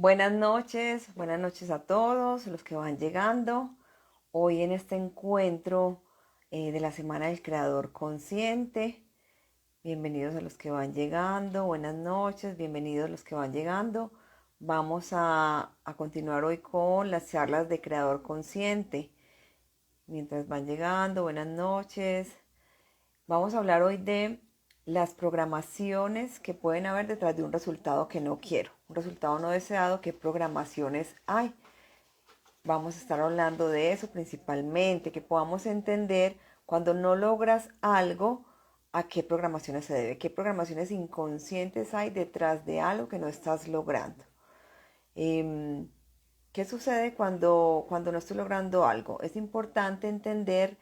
Buenas noches a todos los que van llegando. Hoy en este encuentro de la Semana del Creador Consciente. Bienvenidos a los que van llegando, buenas noches, bienvenidos los que van llegando. Vamos a continuar hoy con las charlas de Creador Consciente. Mientras van llegando, buenas noches. Vamos a hablar hoy de las programaciones que pueden haber detrás de un resultado que no quiero, un resultado no deseado. ¿Qué programaciones hay? Vamos a estar hablando de eso principalmente, que podamos entender cuando no logras algo, a qué programaciones se debe, qué programaciones inconscientes hay detrás de algo que no estás logrando. Eh, ¿Qué sucede cuando no estoy logrando algo? Es importante entender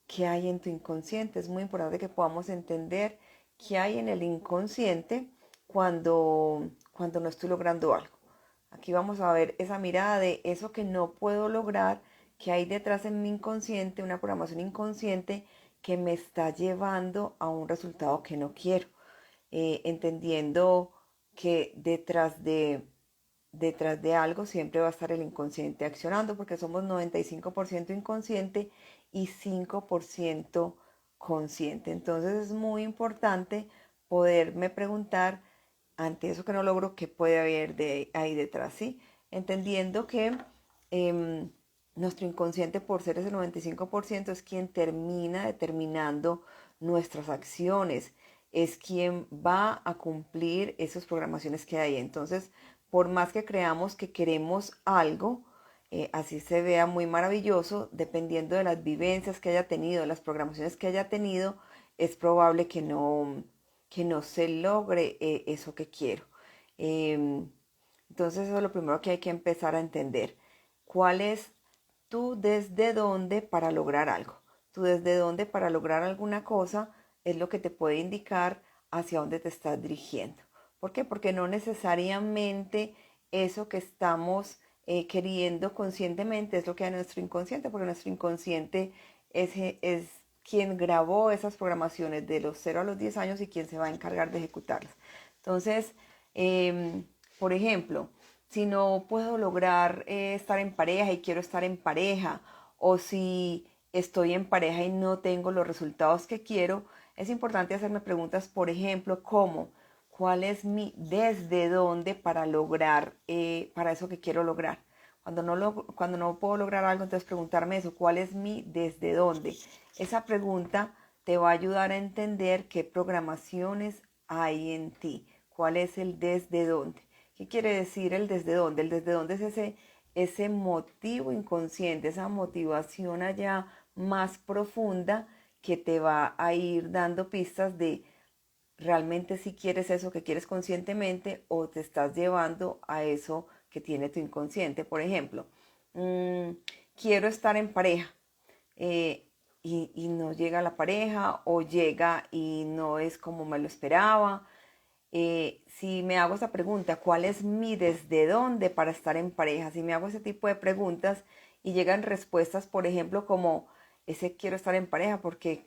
qué hay en tu inconsciente. Es muy importante que podamos entender qué hay en el inconsciente cuando no estoy logrando algo. Aquí vamos a ver esa mirada de eso que no puedo lograr, que hay detrás en mi inconsciente, una programación inconsciente que me está llevando a un resultado que no quiero. Entendiendo que detrás de algo siempre va a estar el inconsciente accionando, porque somos 95% inconsciente y 5% consciente. Entonces es muy importante poderme preguntar ante eso que no logro, qué puede haber ahí detrás, ¿sí? Entendiendo que eh, nuestro inconsciente, por ser ese 95%, es quien termina determinando nuestras acciones, es quien va a cumplir esas programaciones que hay. Entonces, por más que creamos que queremos algo, así se vea muy maravilloso, dependiendo de las vivencias que haya tenido, las programaciones que haya tenido, es probable que no se logre eso que quiero. Eh, entonces eso es lo primero que hay que empezar a entender. ¿Cuál es tú desde dónde para lograr algo? Tú desde dónde para lograr alguna cosa es lo que te puede indicar hacia dónde te estás dirigiendo. ¿Por qué? Porque no necesariamente eso que estamos queriendo conscientemente es lo que hay en nuestro inconsciente, porque nuestro inconsciente es quien grabó esas programaciones de los 0 a los 10 años y quien se va a encargar de ejecutarlas. Entonces, eh, por ejemplo, si no puedo lograr estar en pareja y quiero estar en pareja, o si estoy en pareja y no tengo los resultados que quiero, es importante hacerme preguntas, por ejemplo, como cuál es mi desde dónde para lograr, para eso que quiero lograr. Cuando no puedo lograr algo, entonces preguntarme eso, ¿cuál es mi desde dónde? Esa pregunta te va a ayudar a entender qué programaciones hay en ti, cuál es el desde dónde. ¿Qué quiere decir el desde dónde? El desde dónde es ese motivo inconsciente, esa motivación allá más profunda que te va a ir dando pistas de realmente si quieres eso que quieres conscientemente o te estás llevando a eso que tiene tu inconsciente. Por ejemplo, mmm, quiero estar en pareja y no llega la pareja o llega y no es como me lo esperaba. Si me hago esa pregunta, ¿cuál es mi desde dónde para estar en pareja? Si me hago ese tipo de preguntas y llegan respuestas, por ejemplo, como ese quiero estar en pareja porque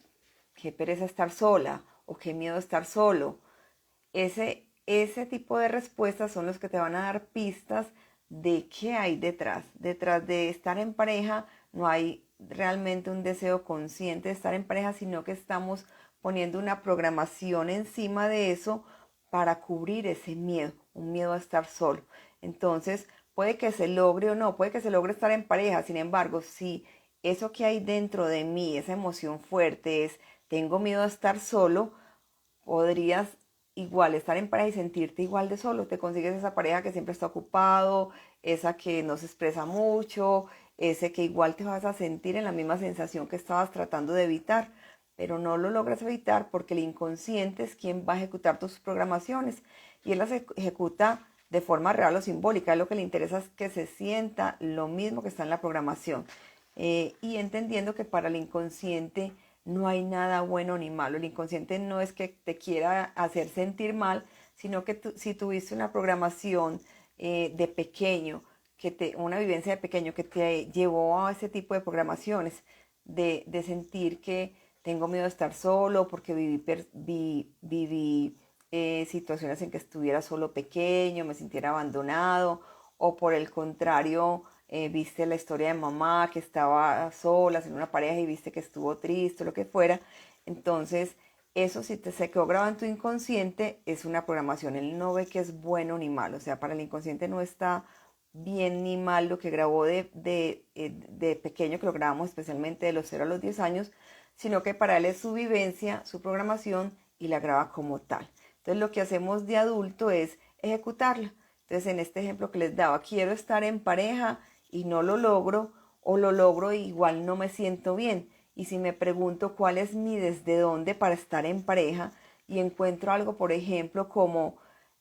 qué pereza estar sola o qué miedo estar solo. Ese tipo de respuestas son los que te van a dar pistas de qué hay detrás. Detrás de estar en pareja no hay realmente un deseo consciente de estar en pareja, sino que estamos poniendo una programación encima de eso para cubrir ese miedo, un miedo a estar solo. Entonces, puede que se logre o no, puede que se logre estar en pareja. Sin embargo, si eso que hay dentro de mí, esa emoción fuerte es, tengo miedo a estar solo, podrías igual estar en pareja y sentirte igual de solo. Te consigues esa pareja que siempre está ocupado, esa que no se expresa mucho, ese que igual te vas a sentir en la misma sensación que estabas tratando de evitar, pero no lo logras evitar porque el inconsciente es quien va a ejecutar tus programaciones y él las ejecuta de forma real o simbólica. Lo que le interesa es que se sienta lo mismo que está en la programación. Y entendiendo que para el inconsciente no hay nada bueno ni malo. El inconsciente no es que te quiera hacer sentir mal, sino que si tuviste una programación de pequeño, una vivencia de pequeño que te llevó a ese tipo de programaciones, de sentir que tengo miedo de estar solo porque viví situaciones en que estuviera solo pequeño, me sintiera abandonado o por el contrario, viste la historia de mamá que estaba sola, sin una pareja y viste que estuvo triste, lo que fuera. Entonces, eso si te se quedó grabado en tu inconsciente es una programación. Él no ve que es bueno ni malo. O sea, para el inconsciente no está bien ni mal lo que grabó de pequeño, que lo grabamos especialmente de los 0 a los 10 años, sino que para él es su vivencia, su programación y la graba como tal. Entonces lo que hacemos de adulto es ejecutarla. Entonces en este ejemplo que les daba, quiero estar en pareja y no lo logro, o lo logro e igual no me siento bien. Y si me pregunto cuál es mi desde dónde para estar en pareja y encuentro algo, por ejemplo, como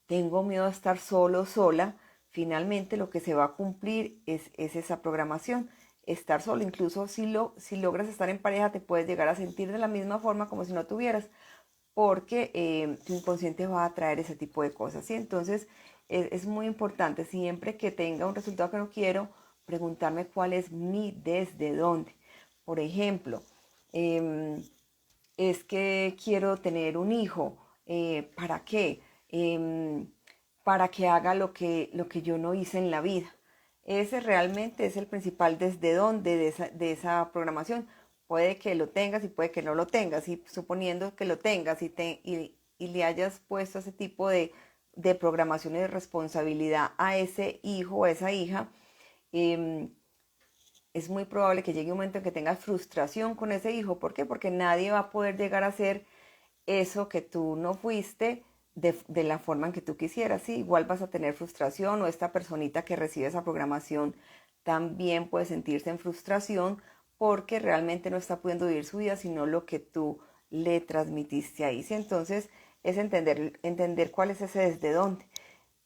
tengo miedo a estar solo o sola, finalmente lo que se va a cumplir es esa programación. Estar solo, incluso si logras estar en pareja, te puedes llegar a sentir de la misma forma como si no tuvieras, porque tu inconsciente va a traer ese tipo de cosas, ¿sí? Entonces es muy importante siempre que tenga un resultado que no quiero, preguntarme cuál es mi desde dónde. Por ejemplo, eh, es que quiero tener un hijo. ¿Para qué? Para que haga lo que yo no hice en la vida. Ese realmente es el principal desde dónde de esa programación. Puede que lo tengas y puede que no lo tengas. Y suponiendo que lo tengas y le hayas puesto ese tipo de programación y de responsabilidad a ese hijo o a esa hija, eh, es muy probable que llegue un momento en que tengas frustración con ese hijo. ¿Por qué? Porque nadie va a poder llegar a ser eso que tú no fuiste de la forma en que tú quisieras. Sí, igual vas a tener frustración, o esta personita que recibe esa programación también puede sentirse en frustración porque realmente no está pudiendo vivir su vida, sino lo que tú le transmitiste ahí. ¿Sí? Entonces es entender cuál es ese desde dónde.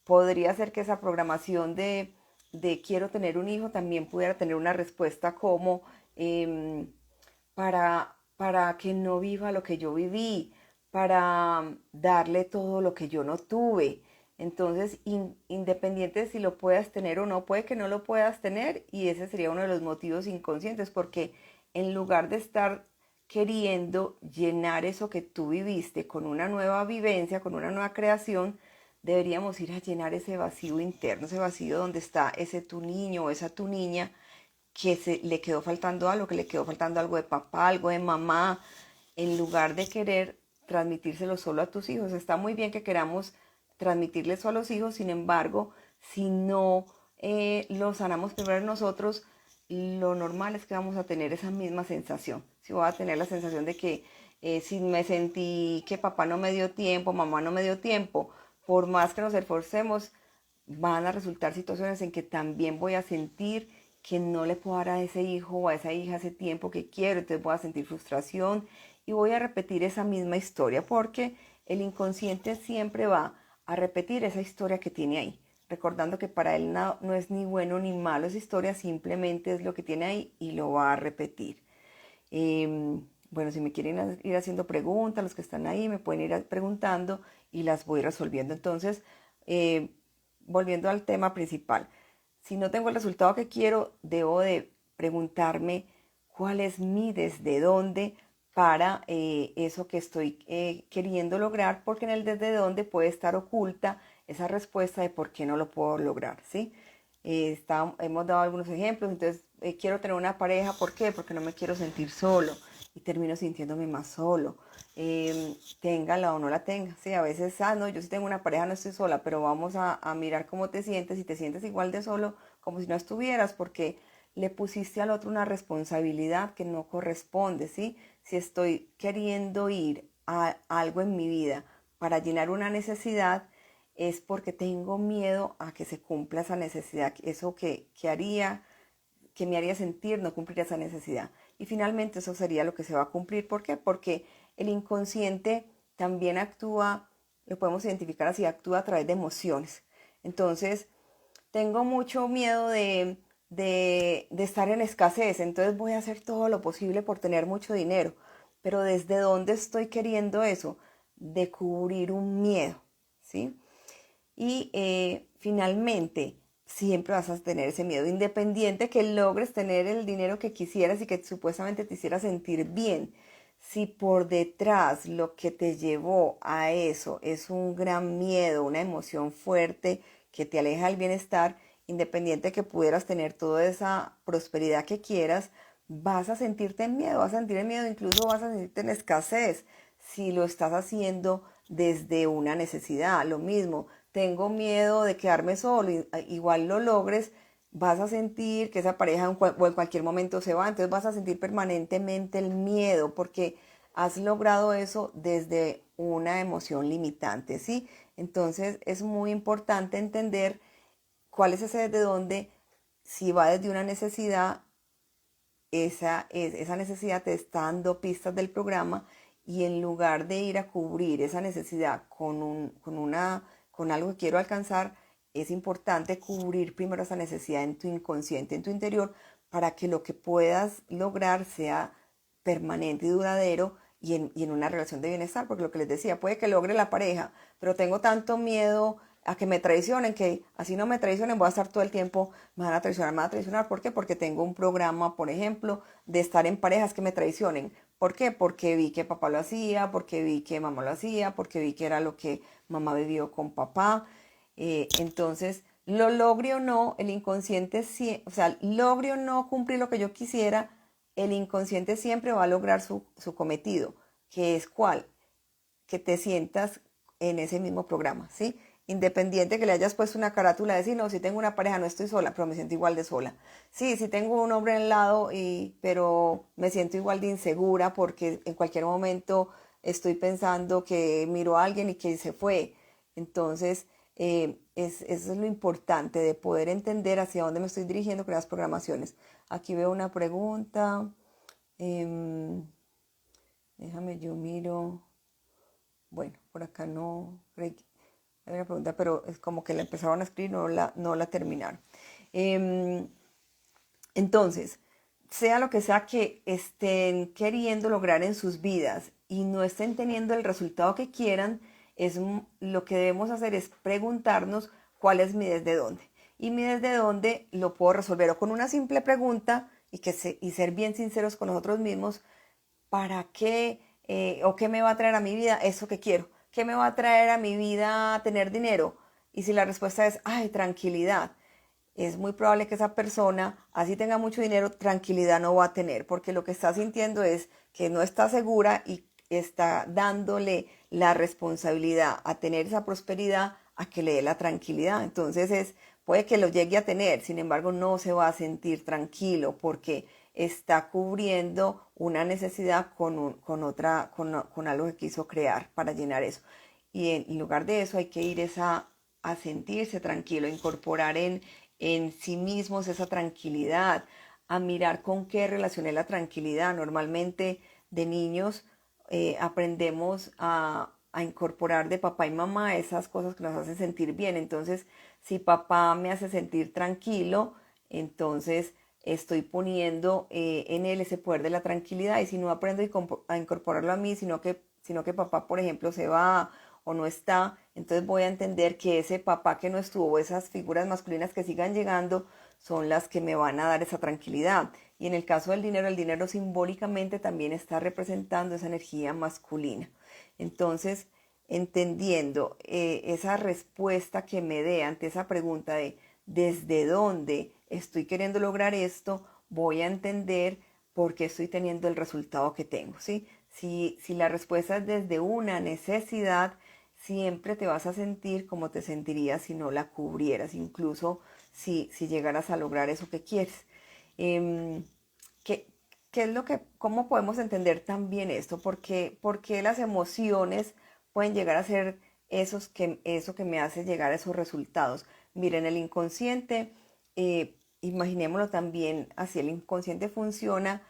Podría ser que esa programación de quiero tener un hijo también pudiera tener una respuesta como para que no viva lo que yo viví, para darle todo lo que yo no tuve. Entonces, independiente de si lo puedas tener o no, puede que no lo puedas tener y ese sería uno de los motivos inconscientes, porque en lugar de estar queriendo llenar eso que tú viviste con una nueva vivencia, con una nueva creación, deberíamos ir a llenar ese vacío interno, ese vacío donde está ese tu niño o esa tu niña que le quedó faltando algo, que le quedó faltando algo de papá, algo de mamá, en lugar de querer transmitírselo solo a tus hijos. Está muy bien que queramos transmitirle eso a los hijos, sin embargo, si no lo sanamos primero nosotros, lo normal es que vamos a tener esa misma sensación. Si voy a tener la sensación de que si me sentí que papá no me dio tiempo, mamá no me dio tiempo, por más que nos esforcemos, van a resultar situaciones en que también voy a sentir que no le puedo dar a ese hijo o a esa hija ese tiempo que quiero, entonces voy a sentir frustración y voy a repetir esa misma historia porque el inconsciente siempre va a repetir esa historia que tiene ahí, recordando que para él no es ni bueno ni malo esa historia, simplemente es lo que tiene ahí y lo va a repetir. Bueno, si me quieren ir haciendo preguntas, los que están ahí me pueden ir preguntando y las voy resolviendo. Entonces, eh, volviendo al tema principal, si no tengo el resultado que quiero, debo de preguntarme cuál es mi desde dónde para eso que estoy queriendo lograr, porque en el desde dónde puede estar oculta esa respuesta de por qué no lo puedo lograr, ¿sí? Hemos dado algunos ejemplos, entonces quiero tener una pareja, ¿por qué? Porque no me quiero sentir solo y termino sintiéndome más solo. Téngala o no la tenga, sí, a veces, no, yo sí tengo una pareja, no estoy sola, pero vamos a mirar cómo te sientes, si te sientes igual de solo como si no estuvieras, porque le pusiste al otro una responsabilidad que no corresponde, ¿sí? Si estoy queriendo ir a algo en mi vida para llenar una necesidad, es porque tengo miedo a que se cumpla esa necesidad, eso que me haría sentir no cumplir esa necesidad. Y finalmente eso sería lo que se va a cumplir. ¿Por qué? Porque el inconsciente también actúa, lo podemos identificar así, actúa a través de emociones. Entonces, tengo mucho miedo de estar en escasez, entonces voy a hacer todo lo posible por tener mucho dinero. Pero ¿desde dónde estoy queriendo eso? De cubrir un miedo, ¿sí? Y finalmente, siempre vas a tener ese miedo, independiente que logres tener el dinero que quisieras y que supuestamente te hiciera sentir bien. Si por detrás lo que te llevó a eso es un gran miedo, una emoción fuerte que te aleja del bienestar, independiente de que pudieras tener toda esa prosperidad que quieras, vas a sentirte en miedo, vas a sentir en miedo, incluso vas a sentirte en escasez si lo estás haciendo desde una necesidad. Lo mismo, tengo miedo de quedarme solo, igual lo logres, vas a sentir que esa pareja o en cualquier momento se va, entonces vas a sentir permanentemente el miedo porque has logrado eso desde una emoción limitante, ¿sí? Entonces es muy importante entender cuál es ese desde dónde, si va desde una necesidad, esa necesidad te está dando pistas del programa y en lugar de ir a cubrir esa necesidad con algo que quiero alcanzar, es importante cubrir primero esa necesidad en tu inconsciente, en tu interior, para que lo que puedas lograr sea permanente y duradero y en una relación de bienestar, porque lo que les decía, puede que logre la pareja, pero tengo tanto miedo a que me traicionen, que así no me traicionen, voy a estar todo el tiempo, me van a traicionar, me van a traicionar. ¿Por qué? Porque tengo un programa, por ejemplo, de estar en parejas que me traicionen. ¿Por qué? Porque vi que papá lo hacía, porque vi que mamá lo hacía, porque vi que era lo que mamá vivió con papá. Entonces, lo logre o no, el inconsciente, o sea, logre o no cumplir lo que yo quisiera, el inconsciente siempre va a lograr su cometido, que es cuál, que te sientas en ese mismo programa, ¿sí? Independiente que le hayas puesto una carátula de decir, no, si tengo una pareja no estoy sola, pero me siento igual de sola. Sí, si tengo un hombre al lado, pero me siento igual de insegura porque en cualquier momento estoy pensando que miro a alguien y que se fue. Entonces, eso es lo importante de poder entender hacia dónde me estoy dirigiendo con las programaciones. Aquí veo una pregunta. em, Déjame, yo miro. Bueno, por acá no hay una pregunta, pero es como que la empezaron a escribir, no la terminaron. Em, entonces, sea lo que sea que estén queriendo lograr en sus vidas y no estén teniendo el resultado que quieran, lo que debemos hacer es preguntarnos cuál es mi desde dónde. Y mi desde dónde lo puedo resolver o con una simple pregunta y ser bien sinceros con nosotros mismos. ¿Para qué o qué me va a traer a mi vida eso que quiero? ¿Qué me va a traer a mi vida tener dinero? Y si la respuesta es, ay, tranquilidad, es muy probable que esa persona, así tenga mucho dinero, tranquilidad no va a tener, porque lo que está sintiendo es que no está segura y está dándole la responsabilidad a tener esa prosperidad a que le dé la tranquilidad. Entonces puede que lo llegue a tener, sin embargo no se va a sentir tranquilo porque está cubriendo una necesidad con algo que quiso crear para llenar eso. Y en lugar de eso hay que ir a sentirse tranquilo, a incorporar en sí mismos esa tranquilidad, a mirar con qué relacioné la tranquilidad. Normalmente de niños aprendemos a incorporar de papá y mamá esas cosas que nos hacen sentir bien. Entonces, si papá me hace sentir tranquilo, entonces estoy poniendo en él ese poder de la tranquilidad. Y si no aprendo a incorporarlo a mí, sino que papá, por ejemplo, se va o no está, entonces voy a entender que ese papá que no estuvo, esas figuras masculinas que sigan llegando, son las que me van a dar esa tranquilidad. Y en el caso del dinero, el dinero simbólicamente también está representando esa energía masculina. Entonces, entendiendo esa respuesta que me dé ante esa pregunta de desde dónde estoy queriendo lograr esto, voy a entender por qué estoy teniendo el resultado que tengo, ¿sí? Si la respuesta es desde una necesidad, siempre te vas a sentir como te sentirías si no la cubrieras, incluso si llegaras a lograr eso que quieres. Em, ¿qué, qué es cómo podemos entender también esto? ¿Por qué las emociones pueden llegar a ser eso que me hace llegar a esos resultados? Miren, el inconsciente, imaginémoslo también así, el inconsciente funciona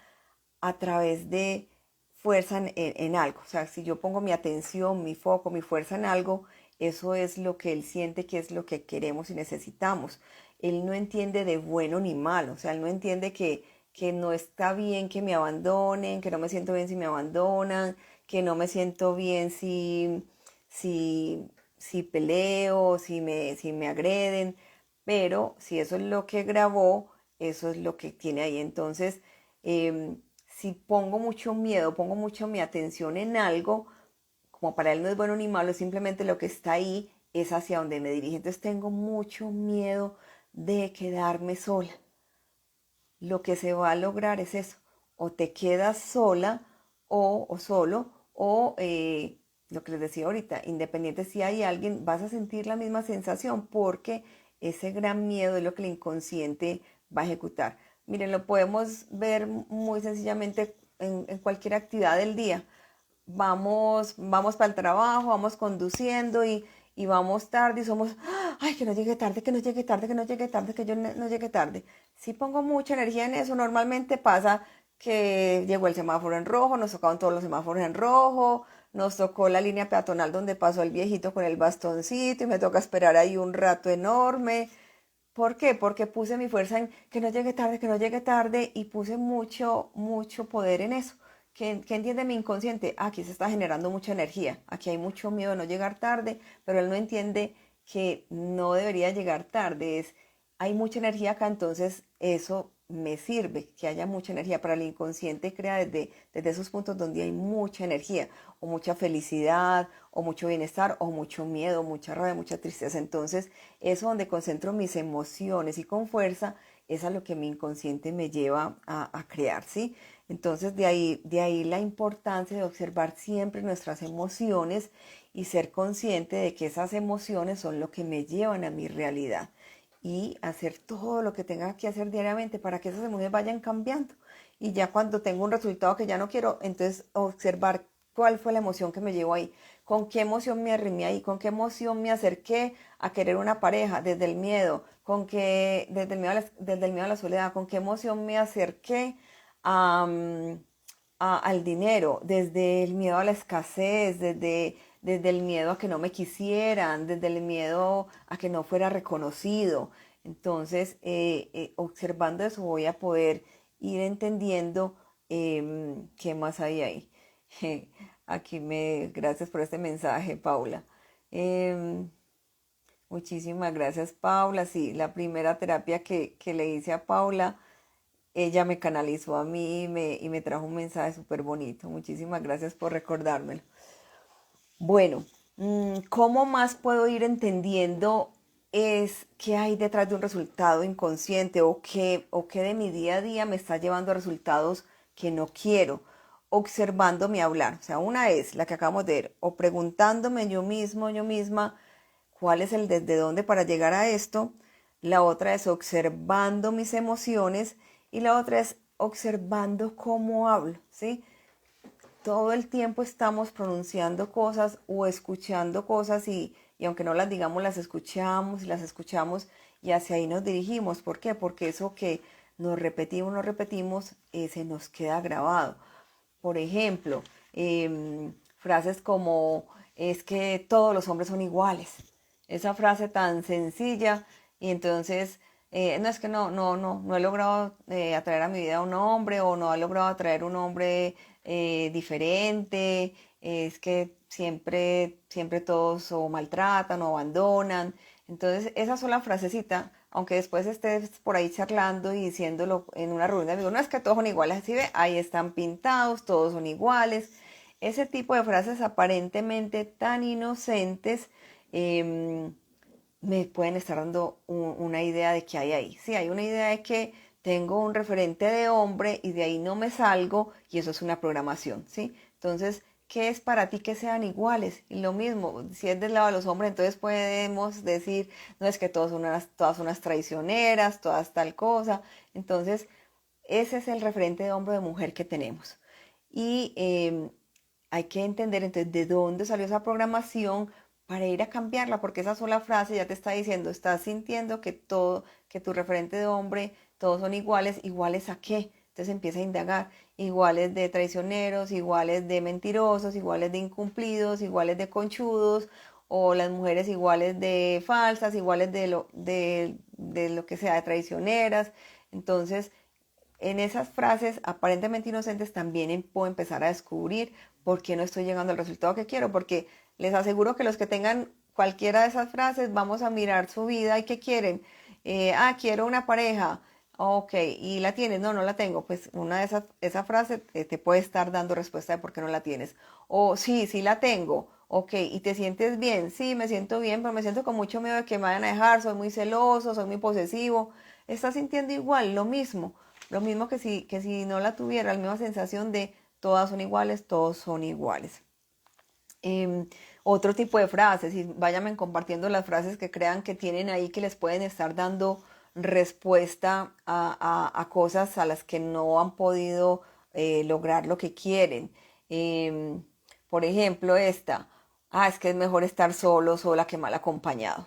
a través de fuerza en algo. O sea, si yo pongo mi atención, mi foco, mi fuerza en algo, eso es lo que él siente que es lo que queremos y necesitamos. Él no entiende de bueno ni malo, o sea, él no entiende que no está bien que me abandonen, que no me siento bien si me abandonan, que no me siento bien si, si peleo, si me agreden, pero si eso es lo que grabó, eso es lo que tiene ahí. Entonces, si pongo mucho miedo, pongo mucho mi atención en algo, como para él no es bueno ni malo, simplemente lo que está ahí es hacia donde me dirige. Entonces tengo mucho miedo de quedarme sola. Lo que se va a lograr es eso, o te quedas sola o solo, o lo que les decía ahorita, independiente si hay alguien, vas a sentir la misma sensación porque ese gran miedo es lo que el inconsciente va a ejecutar. Miren, lo podemos ver muy sencillamente en cualquier actividad del día. Vamos para el trabajo, vamos conduciendo y vamos tarde y somos, ay, que no llegue tarde, que no llegue tarde, que no llegue tarde, que yo no llegue tarde. Si pongo mucha energía en eso, normalmente pasa que llegó el semáforo en rojo, nos tocaron todos los semáforos en rojo, nos tocó la línea peatonal donde pasó el viejito con el bastoncito y me toca esperar ahí un rato enorme. ¿Por qué? Porque puse mi fuerza en que no llegue tarde y puse mucho poder en eso. ¿Qué entiende mi inconsciente? Aquí se está generando mucha energía, aquí hay mucho miedo de no llegar tarde, pero él no entiende que no debería llegar tarde, hay mucha energía acá, entonces eso me sirve, que haya mucha energía. Para el inconsciente crea desde esos puntos donde hay mucha energía, o mucha felicidad, o mucho bienestar, o mucho miedo, mucha rabia, mucha tristeza. Entonces, eso donde concentro mis emociones y con fuerza, es a lo que mi inconsciente me lleva a crear, ¿sí? Entonces, de ahí la importancia de observar siempre nuestras emociones y ser consciente de que esas emociones son lo que me llevan a mi realidad y hacer todo lo que tenga que hacer diariamente para que esas emociones vayan cambiando. Y ya cuando tengo un resultado que ya no quiero, entonces observar cuál fue la emoción que me llevó ahí, con qué emoción me arrimé ahí, con qué emoción me acerqué a querer una pareja, desde el miedo, desde el miedo a la soledad, con qué emoción me acerqué a, al dinero, desde el miedo a la escasez, desde el miedo a que no me quisieran, desde el miedo a que no fuera reconocido. Entonces, observando eso voy a poder ir entendiendo qué más hay ahí. Gracias por este mensaje, Paula. Em, Muchísimas gracias, Paula. Sí, la primera terapia que le hice a Paula, ella me canalizó a mí y me trajo un mensaje súper bonito. Muchísimas gracias por recordármelo. Bueno, ¿cómo más puedo ir entendiendo es qué hay detrás de un resultado inconsciente o qué de mi día a día me está llevando a resultados que no quiero? Observándome hablar. O sea, una es la que acabamos de ver, o preguntándome yo mismo, yo misma, cuál es el desde dónde para llegar a esto. La otra es observando mis emociones y la otra es observando cómo hablo, ¿sí? Todo el tiempo estamos pronunciando cosas o escuchando cosas y aunque no las digamos, las escuchamos y las escuchamos y hacia ahí nos dirigimos. ¿Por qué? Porque eso que nos repetimos, se nos queda grabado. Por ejemplo, frases como es que todos los hombres son iguales. Esa frase tan sencilla y entonces no es que no he logrado atraer a mi vida a un hombre o no he logrado atraer un hombre diferente, es que siempre todos o maltratan o abandonan. Entonces esa sola frasecita, aunque después estés por ahí charlando y diciéndolo en una reunión de amigos, no es que todos son iguales, así ve, ahí están pintados, todos son iguales. Ese tipo de frases aparentemente tan inocentes, eh, me pueden estar dando una idea de qué hay ahí. Sí, hay una idea de que tengo un referente de hombre y de ahí no me salgo y eso es una programación, ¿sí? Entonces, ¿qué es para ti que sean iguales? Y lo mismo, si es del lado de los hombres, entonces podemos decir, no es que todas unas traicioneras, todas tal cosa. Entonces, ese es el referente de hombre o de mujer que tenemos. Y hay que entender entonces de dónde salió esa programación para ir a cambiarla, porque esa sola frase ya te está diciendo, estás sintiendo que tu referente de hombre, todos son iguales, ¿iguales a qué? Entonces empieza a indagar, iguales de traicioneros, iguales de mentirosos, iguales de incumplidos, iguales de conchudos, o las mujeres iguales de falsas, iguales de lo que sea, de traicioneras. Entonces, en esas frases aparentemente inocentes también puedo empezar a descubrir por qué no estoy llegando al resultado que quiero, porque les aseguro que los que tengan cualquiera de esas frases, vamos a mirar su vida y qué quieren. Quiero una pareja. Ok, ¿y la tienes? No, no la tengo. Pues esa frase te puede estar dando respuesta de por qué no la tienes. O sí, sí la tengo. Ok, ¿y te sientes bien? Sí, me siento bien, pero me siento con mucho miedo de que me vayan a dejar, soy muy celoso, soy muy posesivo. ¿Estás sintiendo igual? Lo mismo que si no la tuviera, la misma sensación de todas son iguales, todos son iguales. Em, Otro tipo de frases, y váyanme compartiendo las frases que crean que tienen ahí que les pueden estar dando respuesta a cosas a las que no han podido lograr lo que quieren. Em, por ejemplo, esta, es que es mejor estar solo, sola que mal acompañado.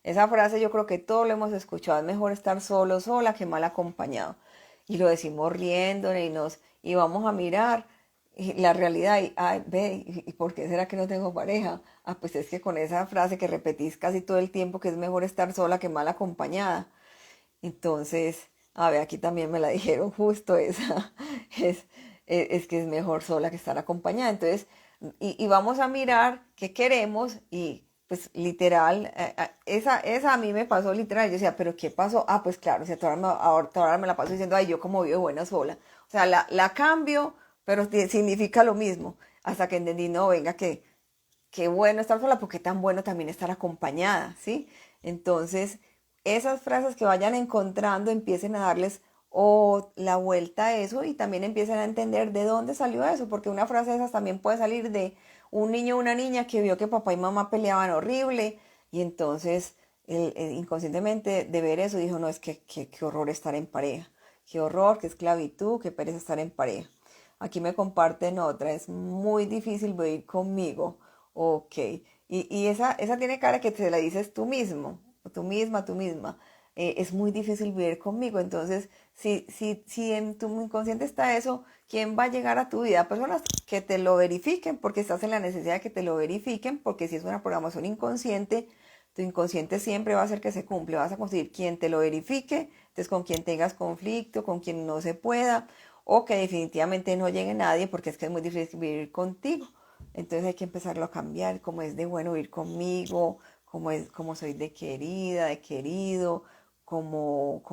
Esa frase yo creo que todos lo hemos escuchado, es mejor estar solo, sola que mal acompañado. Y lo decimos riendo y vamos a mirar la realidad y, ay, ve, ¿y por qué será que no tengo pareja? Pues es que con esa frase que repetís casi todo el tiempo que es mejor estar sola que mal acompañada. Entonces, a ver, aquí también me la dijeron justo esa, es, es que es mejor sola que estar acompañada. Entonces, y vamos a mirar qué queremos y pues literal, esa a mí me pasó literal, yo decía, pero ¿qué pasó? Pues claro, o sea, ahora me la paso diciendo, ay, yo como vivo buena sola. O sea, la cambio, pero significa lo mismo, hasta que entendí, no, venga, que qué bueno estar sola, porque tan bueno también estar acompañada, ¿sí? Entonces, esas frases que vayan encontrando, empiecen a darles la vuelta a eso y también empiecen a entender de dónde salió eso, porque una frase de esas también puede salir de un niño o una niña que vio que papá y mamá peleaban horrible y entonces inconscientemente de ver eso dijo, no, es que qué horror estar en pareja, qué horror, qué esclavitud, qué pereza estar en pareja. Aquí me comparten otra, es muy difícil vivir conmigo. Ok. Y esa tiene cara que te la dices tú mismo, o tú misma, tú misma. Es muy difícil vivir conmigo. Entonces, si en tu inconsciente está eso, ¿quién va a llegar a tu vida? Personas que te lo verifiquen, porque estás en la necesidad de que te lo verifiquen, porque si es una programación inconsciente, tu inconsciente siempre va a hacer que se cumple. Vas a conseguir quien te lo verifique, entonces con quien tengas conflicto, con quien no se pueda, o que definitivamente no llegue nadie, porque es que es muy difícil vivir contigo. Entonces hay que empezarlo a cambiar, como es de bueno ir conmigo, como soy de querida, de querido, como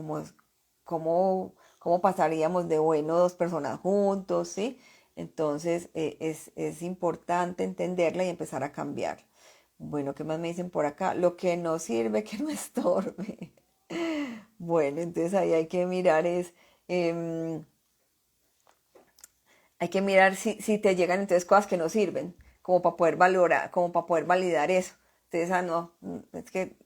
pasaríamos de bueno dos personas juntos, ¿sí? Entonces es importante entenderla y empezar a cambiar. Bueno, ¿qué más me dicen por acá? Lo que no sirve, que no estorbe. Bueno, entonces ahí hay que mirar em, hay que mirar si te llegan entonces cosas que no sirven, como para poder valorar, como para poder validar eso. Entonces, no, es que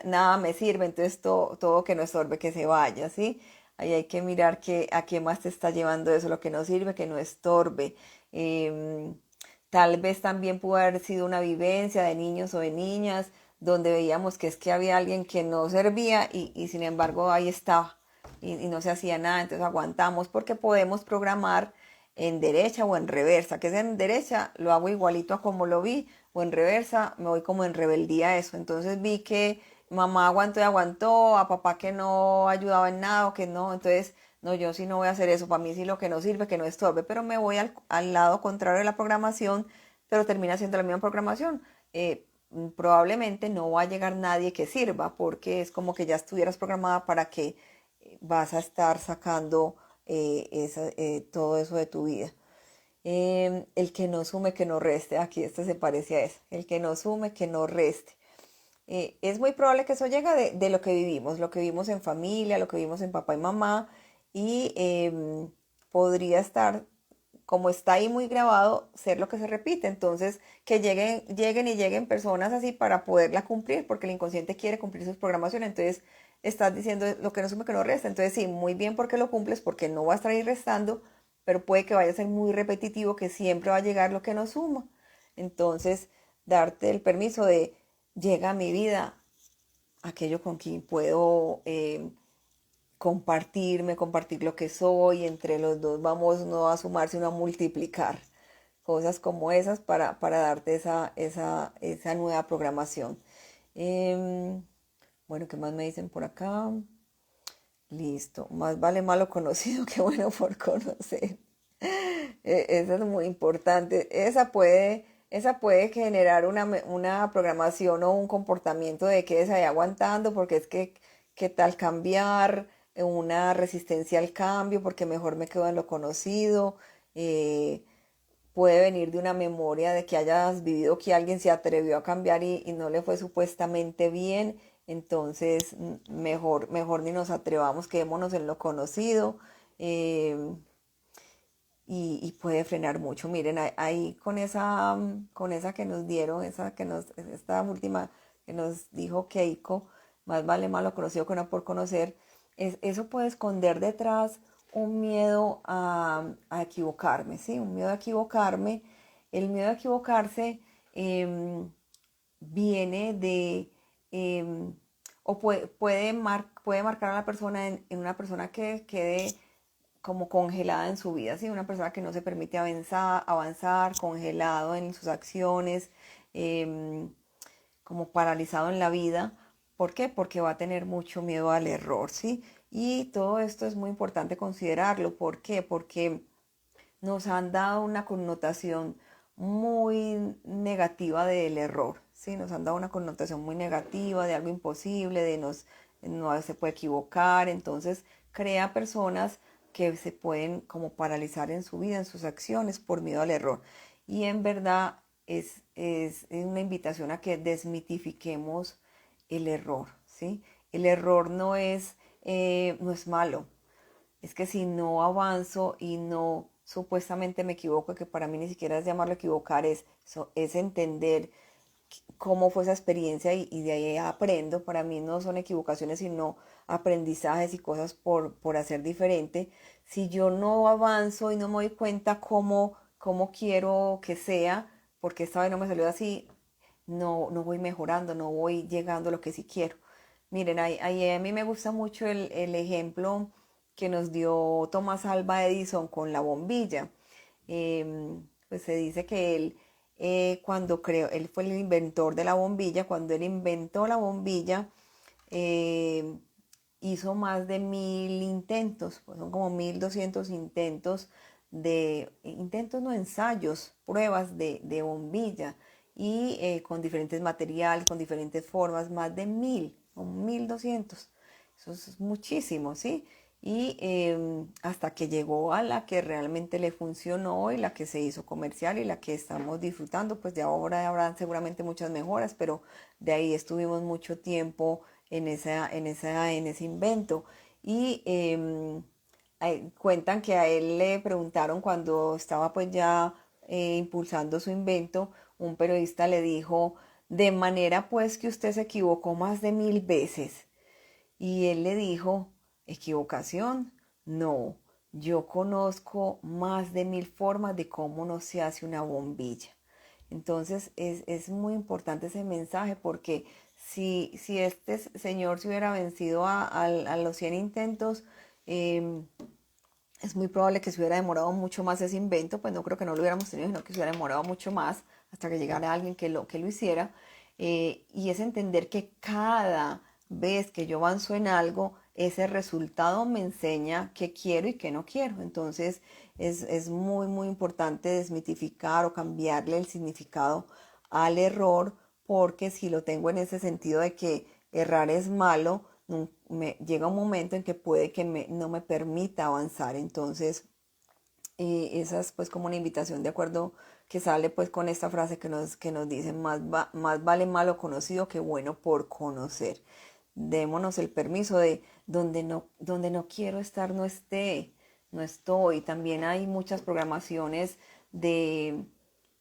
nada me sirve, entonces todo que no estorbe, que se vaya, ¿sí? Ahí hay que mirar a qué más te está llevando eso, lo que no sirve, que no estorbe. Em, Tal vez también pudo haber sido una vivencia de niños o de niñas, donde veíamos que es que había alguien que no servía y sin embargo ahí estaba y no se hacía nada, entonces aguantamos porque podemos programar en derecha o en reversa, que es en derecha lo hago igualito a como lo vi, o en reversa me voy como en rebeldía a eso. Entonces vi que mamá aguantó y aguantó, a papá que no ayudaba en nada o que no, entonces no, yo sí no voy a hacer eso, para mí sí lo que no sirve, que no estorbe, pero me voy al lado contrario de la programación, pero termina siendo la misma programación. Probablemente no va a llegar nadie que sirva, porque es como que ya estuvieras programada para que vas a estar sacando todo eso de tu vida. El que no sume, que no reste. Aquí este se parece a eso. El que no sume, que no reste. Es muy probable que eso llegue de lo que vivimos en familia, lo que vivimos en papá y mamá, y podría estar, como está ahí muy grabado, ser lo que se repite. Entonces, que lleguen personas así para poderla cumplir, porque el inconsciente quiere cumplir sus programaciones. Entonces, estás diciendo lo que no suma, que no resta. Entonces, sí, muy bien porque lo cumples, porque no va a estar ahí restando, pero puede que vaya a ser muy repetitivo, que siempre va a llegar lo que no suma. Entonces, darte el permiso de llega a mi vida aquello con quien puedo compartir lo que soy, entre los dos vamos no a sumar, sino a multiplicar cosas como esas para darte esa nueva programación. Em, bueno, ¿qué más me dicen por acá? Listo, más vale malo conocido que bueno por conocer. Esa es muy importante. Esa puede generar una programación o un comportamiento de que ahí aguantando, porque es que, ¿qué tal cambiar? Una resistencia al cambio, porque mejor me quedo en lo conocido. puede venir de una memoria de que hayas vivido que alguien se atrevió a cambiar y no le fue supuestamente bien. Entonces, mejor ni nos atrevamos, quedémonos en lo conocido. eh, y puede frenar mucho. Miren, ahí con esa que nos dieron, esta última que nos dijo Keiko, más vale malo conocido que no por conocer, eso puede esconder detrás un miedo a equivocarme, ¿sí? Un miedo a equivocarme. El miedo a equivocarse em, viene de, em, o puede marcar a la persona en una persona que quede como congelada en su vida, ¿sí? Una persona que no se permite avanzar, congelado en sus acciones, eh, como paralizado en la vida. ¿Por qué? Porque va a tener mucho miedo al error, ¿sí? Y todo esto es muy importante considerarlo. ¿Por qué? Porque nos han dado una connotación muy negativa del error, ¿sí? Nos han dado una connotación muy negativa de algo imposible, no se puede equivocar, entonces crea personas que se pueden como paralizar en su vida, en sus acciones por miedo al error. Y en verdad es una invitación a que desmitifiquemos el error, ¿sí? El error no es malo, es que si no avanzo y no supuestamente me equivoco, que para mí ni siquiera es llamarlo equivocar, es entender cómo fue esa experiencia y de ahí aprendo. Para mí no son equivocaciones, sino aprendizajes y cosas por hacer diferente. Si yo no avanzo y no me doy cuenta cómo quiero que sea, porque esta vez no me salió así, no voy mejorando, no voy llegando a lo que sí quiero. Miren, ahí a mí me gusta mucho el ejemplo que nos dio Tomás Alva Edison con la bombilla. Pues se dice que cuando creó, él fue el inventor de la bombilla, cuando él inventó la bombilla, eh, hizo más de 1000 intentos, pues son como 1200 intentos no ensayos, pruebas de bombilla y con diferentes materiales, con diferentes formas, más de 1200. Eso es muchísimo, ¿sí? Y hasta que llegó a la que realmente le funcionó y la que se hizo comercial y la que estamos disfrutando, pues de ahora habrán seguramente muchas mejoras, pero de ahí estuvimos mucho tiempo en ese invento. Y cuentan que a él le preguntaron cuando estaba pues ya impulsando su invento, un periodista le dijo, de manera pues que usted se equivocó más de 1000 veces. Y él le dijo, ¿equivocación? No, yo conozco más de 1000 formas de cómo no se hace una bombilla. Entonces es muy importante ese mensaje porque si este señor se hubiera vencido a los 100 intentos, eh, es muy probable que se hubiera demorado mucho más ese invento, pues no creo que no lo hubiéramos tenido, sino que se hubiera demorado mucho más hasta que llegara alguien que lo hiciera. Y es entender que cada vez que yo avanzo en algo, ese resultado me enseña qué quiero y qué no quiero. Entonces es muy importante desmitificar o cambiarle el significado al error, porque si lo tengo en ese sentido de que errar es malo, llega un momento en que puede que no me permita avanzar. Entonces, esa es pues como una invitación de acuerdo que sale pues con esta frase que nos dice, más vale malo conocido que bueno por conocer. Démonos el permiso de donde no quiero estar, no estoy. También hay muchas programaciones de,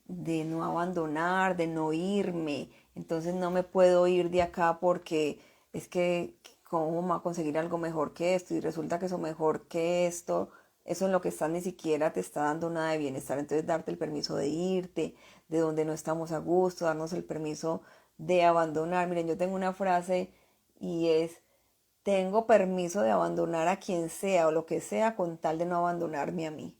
de no abandonar, de no irme. Entonces no me puedo ir de acá porque es que cómo me va a conseguir algo mejor que esto y resulta que eso mejor que esto, eso en lo que estás ni siquiera te está dando nada de bienestar. Entonces darte el permiso de irte, de donde no estamos a gusto, darnos el permiso de abandonar. Miren, yo tengo una frase y es, tengo permiso de abandonar a quien sea o lo que sea con tal de no abandonarme a mí,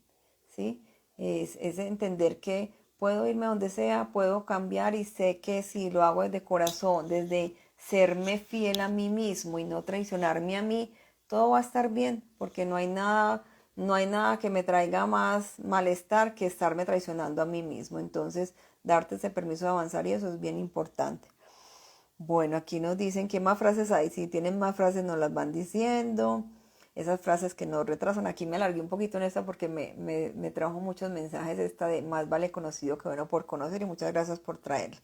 ¿sí? Es entender que puedo irme a donde sea, puedo cambiar y sé que si lo hago desde corazón, desde serme fiel a mí mismo y no traicionarme a mí, todo va a estar bien porque no hay nada que me traiga más malestar que estarme traicionando a mí mismo. Entonces, darte ese permiso de avanzar y eso es bien importante. Bueno, aquí nos dicen qué más frases hay. Si tienen más frases, nos las van diciendo. esas frases que nos retrasan. Aquí me alargué un poquito en esta porque me trajo muchos mensajes esta de más vale conocido que bueno por conocer, y muchas gracias por traerla.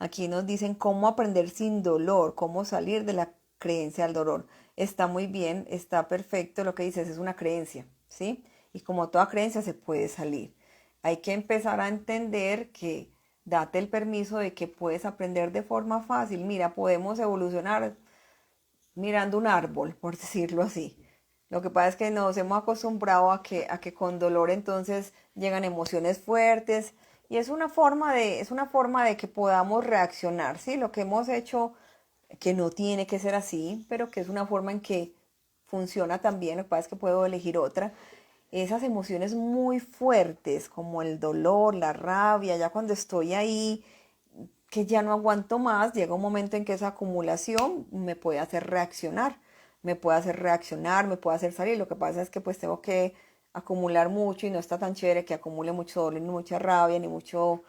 Aquí nos dicen cómo aprender sin dolor, cómo salir de la creencia al dolor. Está muy bien, está perfecto, lo que dices es una creencia, ¿sí? Y como toda creencia se puede salir. Hay que empezar a entender que date el permiso de que puedes aprender de forma fácil. Mira, podemos evolucionar mirando un árbol, por decirlo así. Lo que pasa es que nos hemos acostumbrado a que con dolor entonces llegan emociones fuertes, y es una forma de que podamos reaccionar, ¿sí? Lo que hemos hecho, que no tiene que ser así, pero que es una forma en que funciona también. Lo que pasa es que puedo elegir otra. Esas emociones muy fuertes como el dolor, la rabia, ya cuando estoy ahí que ya no aguanto más, llega un momento en que esa acumulación me puede hacer reaccionar, me puede hacer salir. Lo que pasa es que pues tengo que acumular mucho, y no está tan chévere que acumule mucho dolor, ni mucha rabia, ni mucho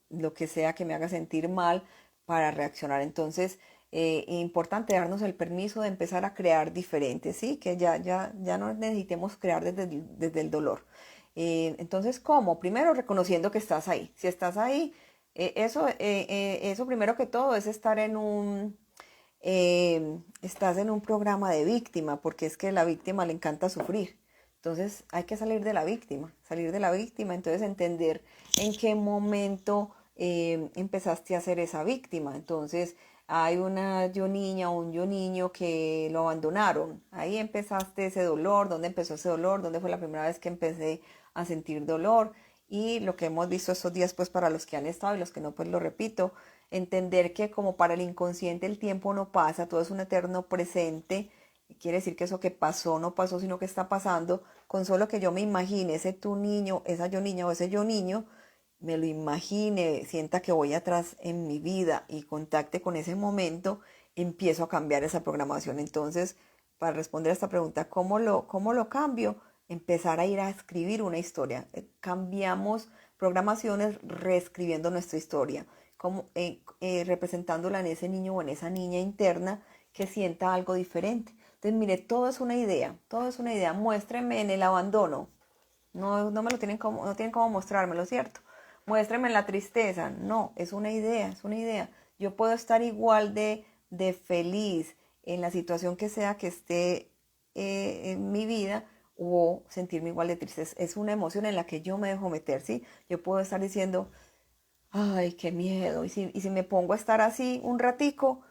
lo que sea que me haga sentir mal para reaccionar. Entonces, importante darnos el permiso de empezar a crear diferente, ¿sí? Que ya no necesitemos crear desde el dolor. Entonces, ¿cómo? Primero reconociendo que estás ahí. Si estás ahí, eso primero que todo es estar estás en un programa de víctima, porque es que a la víctima le encanta sufrir. Entonces hay que salir de la víctima, entonces entender en qué momento empezaste a ser esa víctima. Entonces hay una yo niña o un yo niño que lo abandonaron. Ahí empezaste ese dolor. ¿Dónde empezó ese dolor? ¿Dónde fue la primera vez que empecé a sentir dolor? Y lo que hemos visto estos días, pues para los que han estado y los que no, pues lo repito, entender que como para el inconsciente el tiempo no pasa, todo es un eterno presente. Quiere decir que eso que pasó no pasó, sino que está pasando. Con solo que yo me imagine ese tu niño, esa yo niña o ese yo niño, me lo imagine, sienta que voy atrás en mi vida y contacte con ese momento, empiezo a cambiar esa programación. Entonces, para responder a esta pregunta, ¿cómo lo cambio? Empezar a ir a escribir una historia. Cambiamos programaciones reescribiendo nuestra historia, como, representándola en ese niño o en esa niña interna que sienta algo diferente. Entonces, mire, todo es una idea. Muéstreme en el abandono. No, no me lo tienen como, no tienen cómo mostrármelo, ¿cierto? Muéstrame en la tristeza. No, es una idea, es una idea. Yo puedo estar igual de feliz en la situación que sea que esté en mi vida, o sentirme igual de triste. Es una emoción en la que yo me dejo meter, ¿sí? Yo puedo estar diciendo, ay, qué miedo. Y si me pongo a estar así un ratico,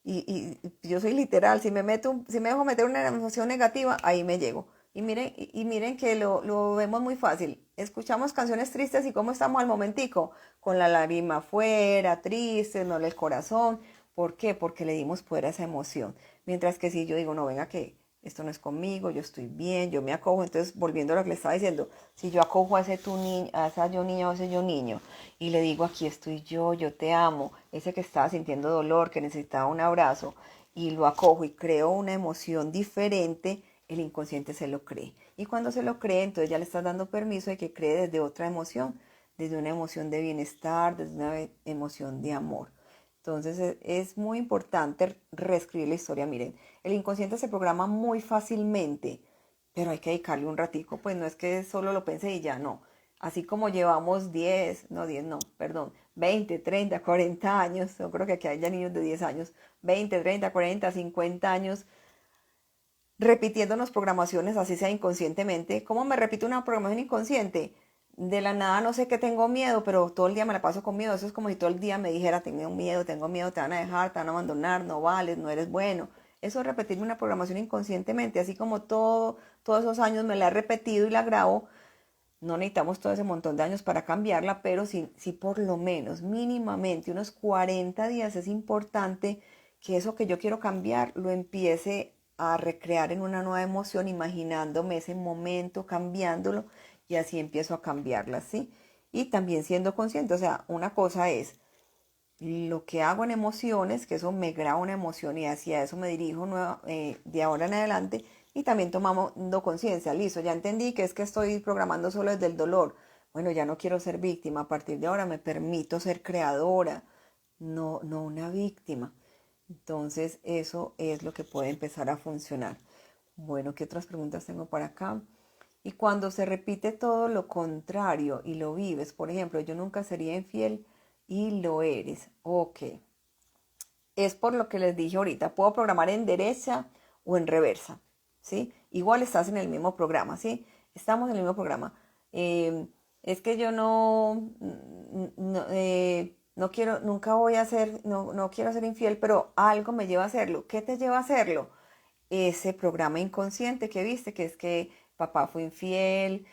y yo soy literal, si me dejo meter una emoción negativa, ahí me llego. Y miren que lo vemos muy fácil. Escuchamos canciones tristes y cómo estamos al momentico, con la lágrima afuera, tristes, no el corazón. ¿Por qué? Porque le dimos poder a esa emoción. Mientras que si yo digo, no, venga, que esto no es conmigo, yo estoy bien, yo me acojo. Entonces, volviendo a lo que le estaba diciendo, si yo acojo a ese tu niño, a esa yo niña o ese yo niño, y le digo, aquí estoy yo te amo, ese que estaba sintiendo dolor, que necesitaba un abrazo, y lo acojo y creo una emoción diferente, el inconsciente se lo cree. Y cuando se lo cree, entonces ya le estás dando permiso de que cree desde otra emoción, desde una emoción de bienestar, desde una emoción de amor. Entonces es muy importante reescribir la historia. Miren, el inconsciente se programa muy fácilmente, pero hay que dedicarle un ratico. Pues no es que solo lo pensé y ya no. Así como llevamos 10 no, perdón, 20, 30, 40 años, yo creo que aquí hay ya niños de 10 años, 20, 30, 40, 50 años repitiéndonos programaciones, así sea inconscientemente. ¿Cómo me repito una programación inconsciente? De la nada no sé que tengo miedo, pero todo el día me la paso con miedo. Eso es como si todo el día me dijera, tengo miedo, te van a dejar, te van a abandonar, no vales, no eres bueno. Eso es repetirme una programación inconscientemente, así como todos esos años me la he repetido y la grabo. No necesitamos todo ese montón de años para cambiarla, pero sí por lo menos, mínimamente, unos 40 días es importante que eso que yo quiero cambiar lo empiece a recrear en una nueva emoción, imaginándome ese momento, cambiándolo, y así empiezo a cambiarla, ¿sí? Y también siendo consciente, o sea, una cosa es lo que hago en emociones, que eso me graba una emoción y hacia eso me dirijo de ahora en adelante, y también tomando conciencia, listo, ya entendí que es que estoy programando solo desde el dolor. Bueno, ya no quiero ser víctima, a partir de ahora me permito ser creadora, no una víctima. Entonces eso es lo que puede empezar a funcionar. Bueno, ¿qué otras preguntas tengo por acá? Y cuando se repite todo lo contrario y lo vives, por ejemplo, yo nunca sería infiel y lo eres. Ok, es por lo que les dije ahorita, puedo programar en derecha o en reversa, ¿sí? Igual estás en el mismo programa, ¿sí? Estamos en el mismo programa. Eh, es que yo no quiero, nunca voy a ser, no quiero ser infiel, pero algo me lleva a hacerlo. ¿Qué te lleva a hacerlo? Ese programa inconsciente que viste, que es que papá fue infiel,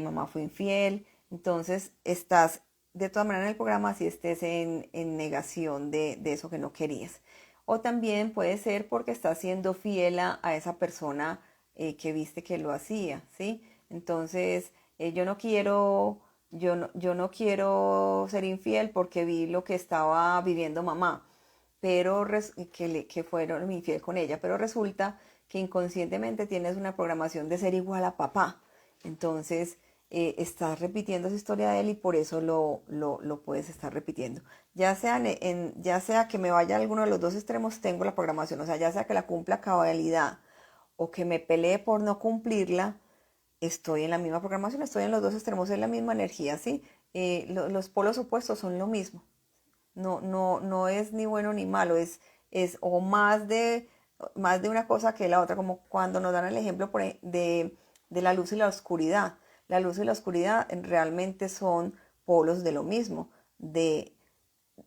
mamá fue infiel, entonces estás de todas maneras en el programa si estés en negación de eso que no querías. O también puede ser porque estás siendo fiel a esa persona que viste que lo hacía, ¿sí? Entonces, yo no quiero ser infiel porque vi lo que estaba viviendo mamá pero que fueron infiel con ella, pero resulta que inconscientemente tienes una programación de ser igual a papá. Entonces, estás repitiendo esa historia de él y por eso lo puedes estar repitiendo. Ya sea que me vaya a alguno de los dos extremos, tengo la programación, o sea, ya sea que la cumpla a cabalidad o que me pelee por no cumplirla, estoy en la misma programación, estoy en los dos extremos, es la misma energía, ¿sí? Los polos opuestos son lo mismo. No es ni bueno ni malo, es o más de una cosa que la otra, como cuando nos dan el ejemplo de la luz y la oscuridad. La luz y la oscuridad realmente son polos de lo mismo, de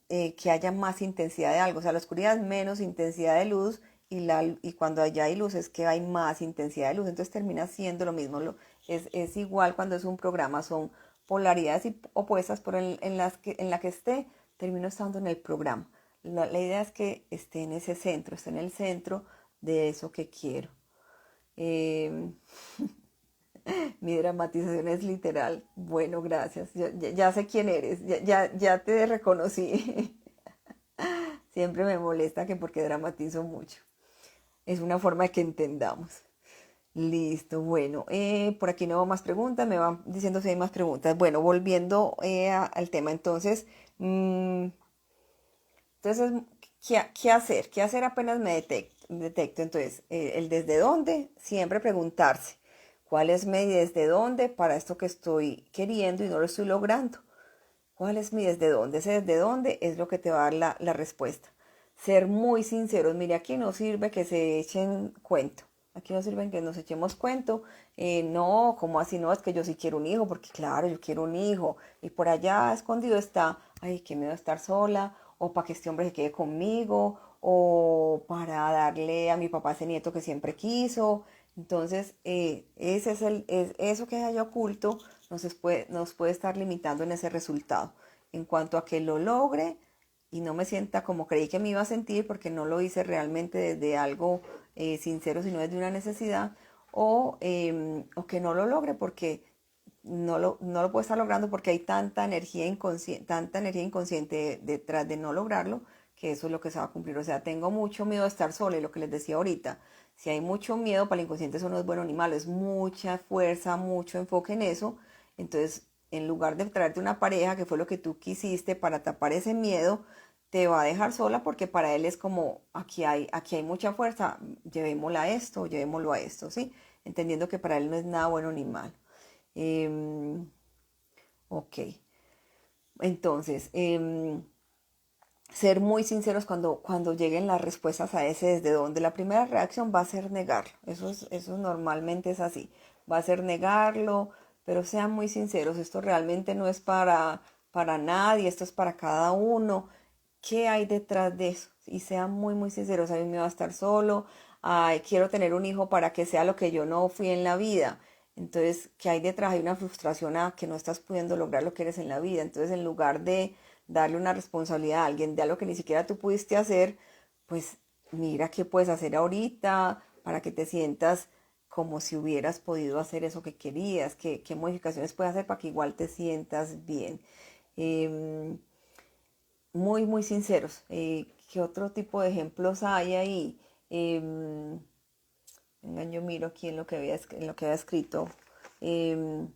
que haya más intensidad de algo. O sea, la oscuridad es menos intensidad de luz y cuando allá hay luz es que hay más intensidad de luz. Entonces termina siendo lo mismo. Es igual cuando es un programa, son polaridades opuestas, pero en la que esté, termino estando en el programa. La idea es que esté en ese centro, esté en el centro de eso que quiero. Eh, Mi dramatización es literal. Bueno, gracias. Ya sé quién eres. Ya te reconocí. Siempre me molesta que porque dramatizo mucho. Es una forma de que entendamos. Listo, bueno, por aquí no veo más preguntas, me van diciendo si hay más preguntas. Bueno, volviendo al tema, mm, entonces, ¿qué hacer? ¿Qué hacer apenas me detecto? Entonces, el desde dónde, siempre preguntarse, ¿cuál es mi desde dónde para esto que estoy queriendo y no lo estoy logrando? ¿Cuál es mi desde dónde? Ese desde dónde es lo que te va a dar la respuesta. Ser muy sinceros. Mire, aquí no sirve que se echen cuento. Aquí no sirve que nos echemos cuento. No, ¿cómo así? No, es que yo sí quiero un hijo, porque claro, yo quiero un hijo. Y por allá escondido está, ay, qué miedo estar sola, o para que este hombre se quede conmigo, o para darle a mi papá ese nieto que siempre quiso. Entonces, eso que haya oculto nos puede estar limitando en ese resultado. En cuanto a que lo logre y no me sienta como creí que me iba a sentir porque no lo hice realmente desde algo sincero, sino desde una necesidad, o que no lo logre porque no lo puedo estar logrando porque hay tanta energía inconsciente detrás de no lograrlo, que eso es lo que se va a cumplir. O sea, tengo mucho miedo de estar sola y lo que les decía ahorita, si hay mucho miedo para el inconsciente eso no es bueno ni malo, es mucha fuerza, mucho enfoque en eso. Entonces, en lugar de traerte una pareja, que fue lo que tú quisiste para tapar ese miedo, te va a dejar sola porque para él es como, aquí hay mucha fuerza, llevémosla a esto, llevémoslo a esto, ¿sí? Entendiendo que para él no es nada bueno ni malo. Em, ok, entonces, ser muy sinceros cuando lleguen las respuestas a ese desde donde la primera reacción va a ser negarlo. Eso normalmente es así. Va a ser negarlo, pero sean muy sinceros. Esto realmente no es para nadie, esto es para cada uno. ¿Qué hay detrás de eso? Y sean muy, muy sinceros. A mí me va a estar solo. Ay, quiero tener un hijo para que sea lo que yo no fui en la vida. Entonces, ¿qué hay detrás? Hay una frustración a que no estás pudiendo lograr lo que eres en la vida. Entonces, en lugar de darle una responsabilidad a alguien de algo que ni siquiera tú pudiste hacer, pues mira qué puedes hacer ahorita para que te sientas como si hubieras podido hacer eso que querías, qué modificaciones puedes hacer para que igual te sientas bien. Em, Muy, muy sinceros. ¿Qué otro tipo de ejemplos hay ahí? Em, Venga, yo miro aquí en lo que había escrito. Em,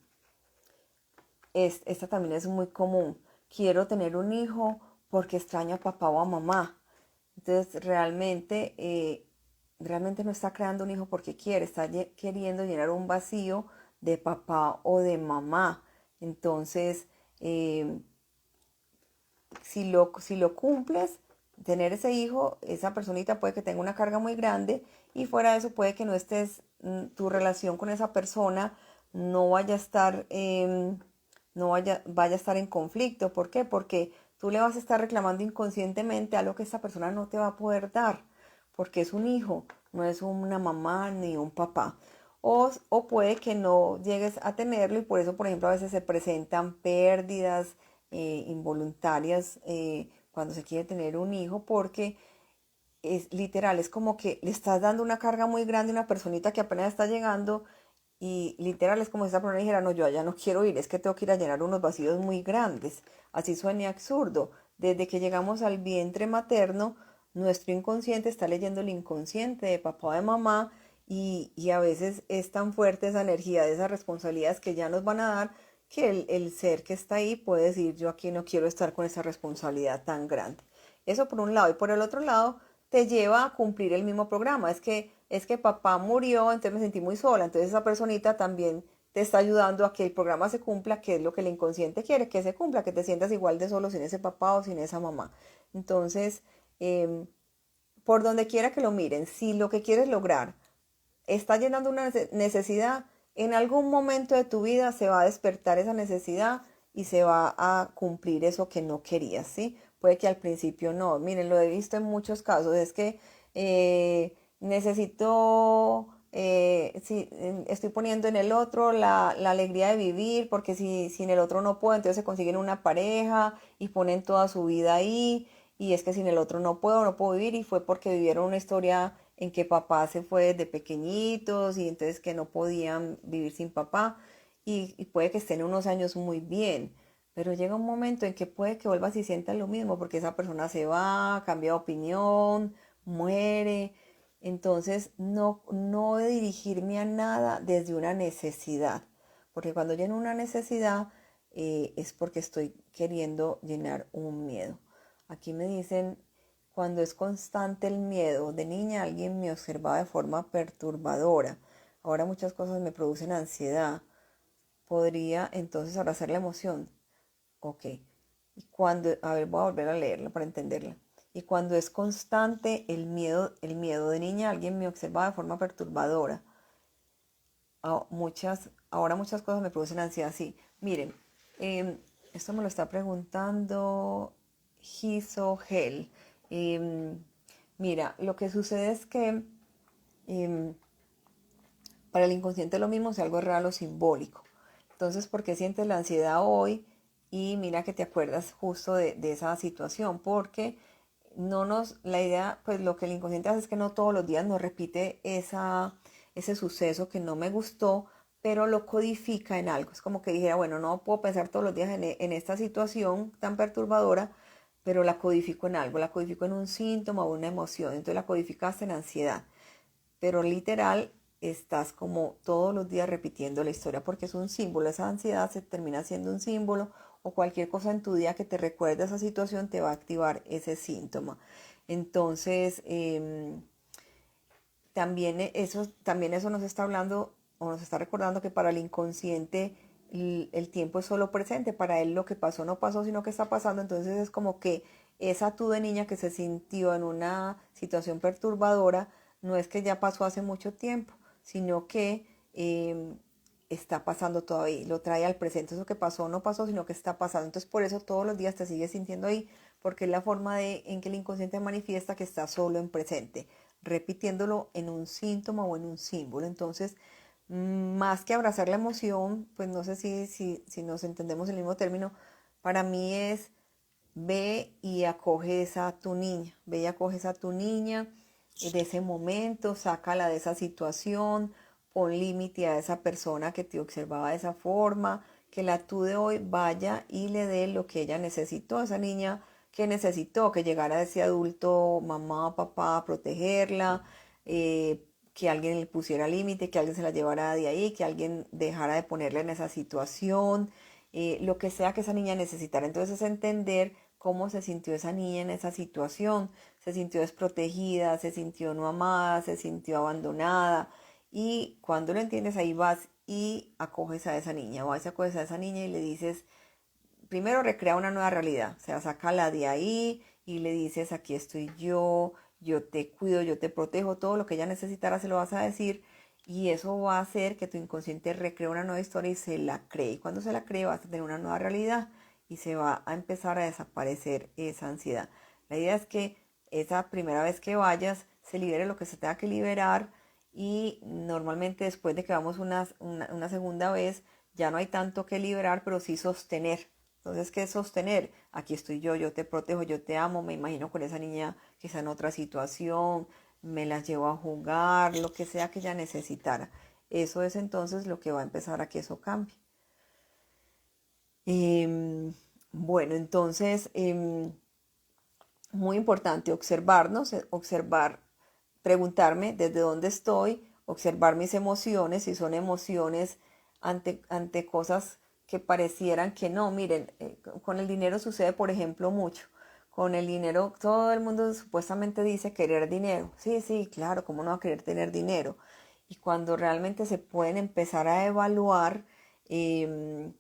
Esta también es muy común. Quiero tener un hijo porque extraño a papá o a mamá. Entonces, realmente realmente no está creando un hijo porque quiere, está queriendo llenar un vacío de papá o de mamá. Entonces, eh, si lo cumples, tener ese hijo, esa personita puede que tenga una carga muy grande y fuera de eso puede que no estés, tu relación con esa persona no vaya a estar, vaya a estar en conflicto. ¿Por qué? Porque tú le vas a estar reclamando inconscientemente algo que esta persona no te va a poder dar, porque es un hijo, no es una mamá ni un papá. O puede que no llegues a tenerlo y por eso, por ejemplo, a veces se presentan pérdidas involuntarias cuando se quiere tener un hijo, porque es literal, es como que le estás dando una carga muy grande a una personita que apenas está llegando y literal es como si esa persona dijera, no, yo allá no quiero ir, es que tengo que ir a llenar unos vacíos muy grandes. Así suena absurdo. Desde que llegamos al vientre materno, nuestro inconsciente está leyendo el inconsciente de papá o de mamá y a veces es tan fuerte esa energía de esas responsabilidades que ya nos van a dar que el ser que está ahí puede decir, yo aquí no quiero estar con esa responsabilidad tan grande. Eso por un lado. Y por el otro lado, te lleva a cumplir el mismo programa. Es que papá murió, entonces me sentí muy sola. Entonces esa personita también te está ayudando a que el programa se cumpla, que es lo que el inconsciente quiere, que se cumpla, que te sientas igual de solo sin ese papá o sin esa mamá. Entonces, em, por donde quiera que lo miren, si lo que quieres lograr está llenando una necesidad, en algún momento de tu vida se va a despertar esa necesidad y se va a cumplir eso que no querías, ¿sí? Puede que al principio no. Miren, lo he visto en muchos casos, es que necesito, sí, estoy poniendo en el otro la alegría de vivir, porque si sin el otro no puedo, entonces se consiguen una pareja y ponen toda su vida ahí, y es que sin el otro no puedo vivir, y fue porque vivieron una historia en que papá se fue desde pequeñitos y entonces que no podían vivir sin papá y puede que estén unos años muy bien, pero llega un momento en que puede que vuelvas y sientas lo mismo porque esa persona se va, cambia de opinión, muere. Entonces no de dirigirme a nada desde una necesidad, porque cuando lleno una necesidad es porque estoy queriendo llenar un miedo. Aquí me dicen, cuando es constante el miedo, de niña alguien me observaba de forma perturbadora. Ahora muchas cosas me producen ansiedad. Podría entonces abrazar la emoción. Ok. Y cuando, a ver, voy a volver a leerla para entenderla. Y cuando es constante el miedo de niña, alguien me observaba de forma perturbadora. Ahora muchas cosas me producen ansiedad. Sí, miren, esto me lo está preguntando Hiso Hell. Em, Mira, lo que sucede es que em, para el inconsciente lo mismo si algo es real o simbólico. Entonces, ¿por qué sientes la ansiedad hoy? Y mira que te acuerdas justo de esa situación, porque la idea, pues lo que el inconsciente hace es que no todos los días nos repite ese suceso que no me gustó, pero lo codifica en algo. Es como que dijera, bueno, no puedo pensar todos los días en esta situación tan perturbadora, pero la codifico en algo, la codifico en un síntoma o una emoción, entonces la codificaste en ansiedad, pero literal estás como todos los días repitiendo la historia porque es un símbolo, esa ansiedad se termina siendo un símbolo o cualquier cosa en tu día que te recuerde esa situación te va a activar ese síntoma. Entonces, también eso nos está hablando o nos está recordando que para el inconsciente el tiempo es solo presente, para él lo que pasó no pasó, sino que está pasando, entonces es como que esa tú de niña que se sintió en una situación perturbadora, no es que ya pasó hace mucho tiempo, sino que está pasando todavía, lo trae al presente, eso que pasó no pasó, sino que está pasando, entonces por eso todos los días te sigues sintiendo ahí, porque es la forma en que el inconsciente manifiesta que está solo en presente, repitiéndolo en un síntoma o en un símbolo. Entonces, más que abrazar la emoción, pues no sé si nos entendemos el mismo término, para mí es ve y acoges a tu niña, ve y acoges a tu niña de ese momento, sácala de esa situación, pon límite a esa persona que te observaba de esa forma, que la tú de hoy vaya y le dé lo que ella necesitó, esa niña que necesitó, que llegara ese adulto, mamá, papá, a protegerla, que alguien le pusiera límite, que alguien se la llevara de ahí, que alguien dejara de ponerla en esa situación, lo que sea que esa niña necesitara. Entonces es entender cómo se sintió esa niña en esa situación. se sintió desprotegida, se sintió no amada, se sintió abandonada. Y cuando lo entiendes, ahí vas y acoges a esa niña, vas y acoges a esa niña y le dices, primero recrea una nueva realidad, o sea, sácala de ahí y le dices, aquí estoy yo te cuido, yo te protejo, todo lo que ella necesitara se lo vas a decir y eso va a hacer que tu inconsciente recree una nueva historia y se la cree. Y cuando se la cree vas a tener una nueva realidad y se va a empezar a desaparecer esa ansiedad. La idea es que esa primera vez que vayas se libere lo que se tenga que liberar y normalmente después de que vamos una segunda vez ya no hay tanto que liberar, pero sí sostener. Entonces, ¿qué es sostener? Aquí estoy yo te protejo, yo te amo, me imagino con esa niña quizá en otra situación, me la llevo a jugar, lo que sea que ella necesitara. Eso es entonces lo que va a empezar a que eso cambie. Em, bueno, entonces, muy importante observarnos, observar, preguntarme desde dónde estoy, observar mis emociones, si son emociones ante cosas que parecieran que no. Miren, con el dinero sucede, por ejemplo, mucho. Con el dinero, todo el mundo supuestamente dice querer dinero. Sí, sí, claro, ¿cómo no va a querer tener dinero? Y cuando realmente se pueden empezar a evaluar, eh,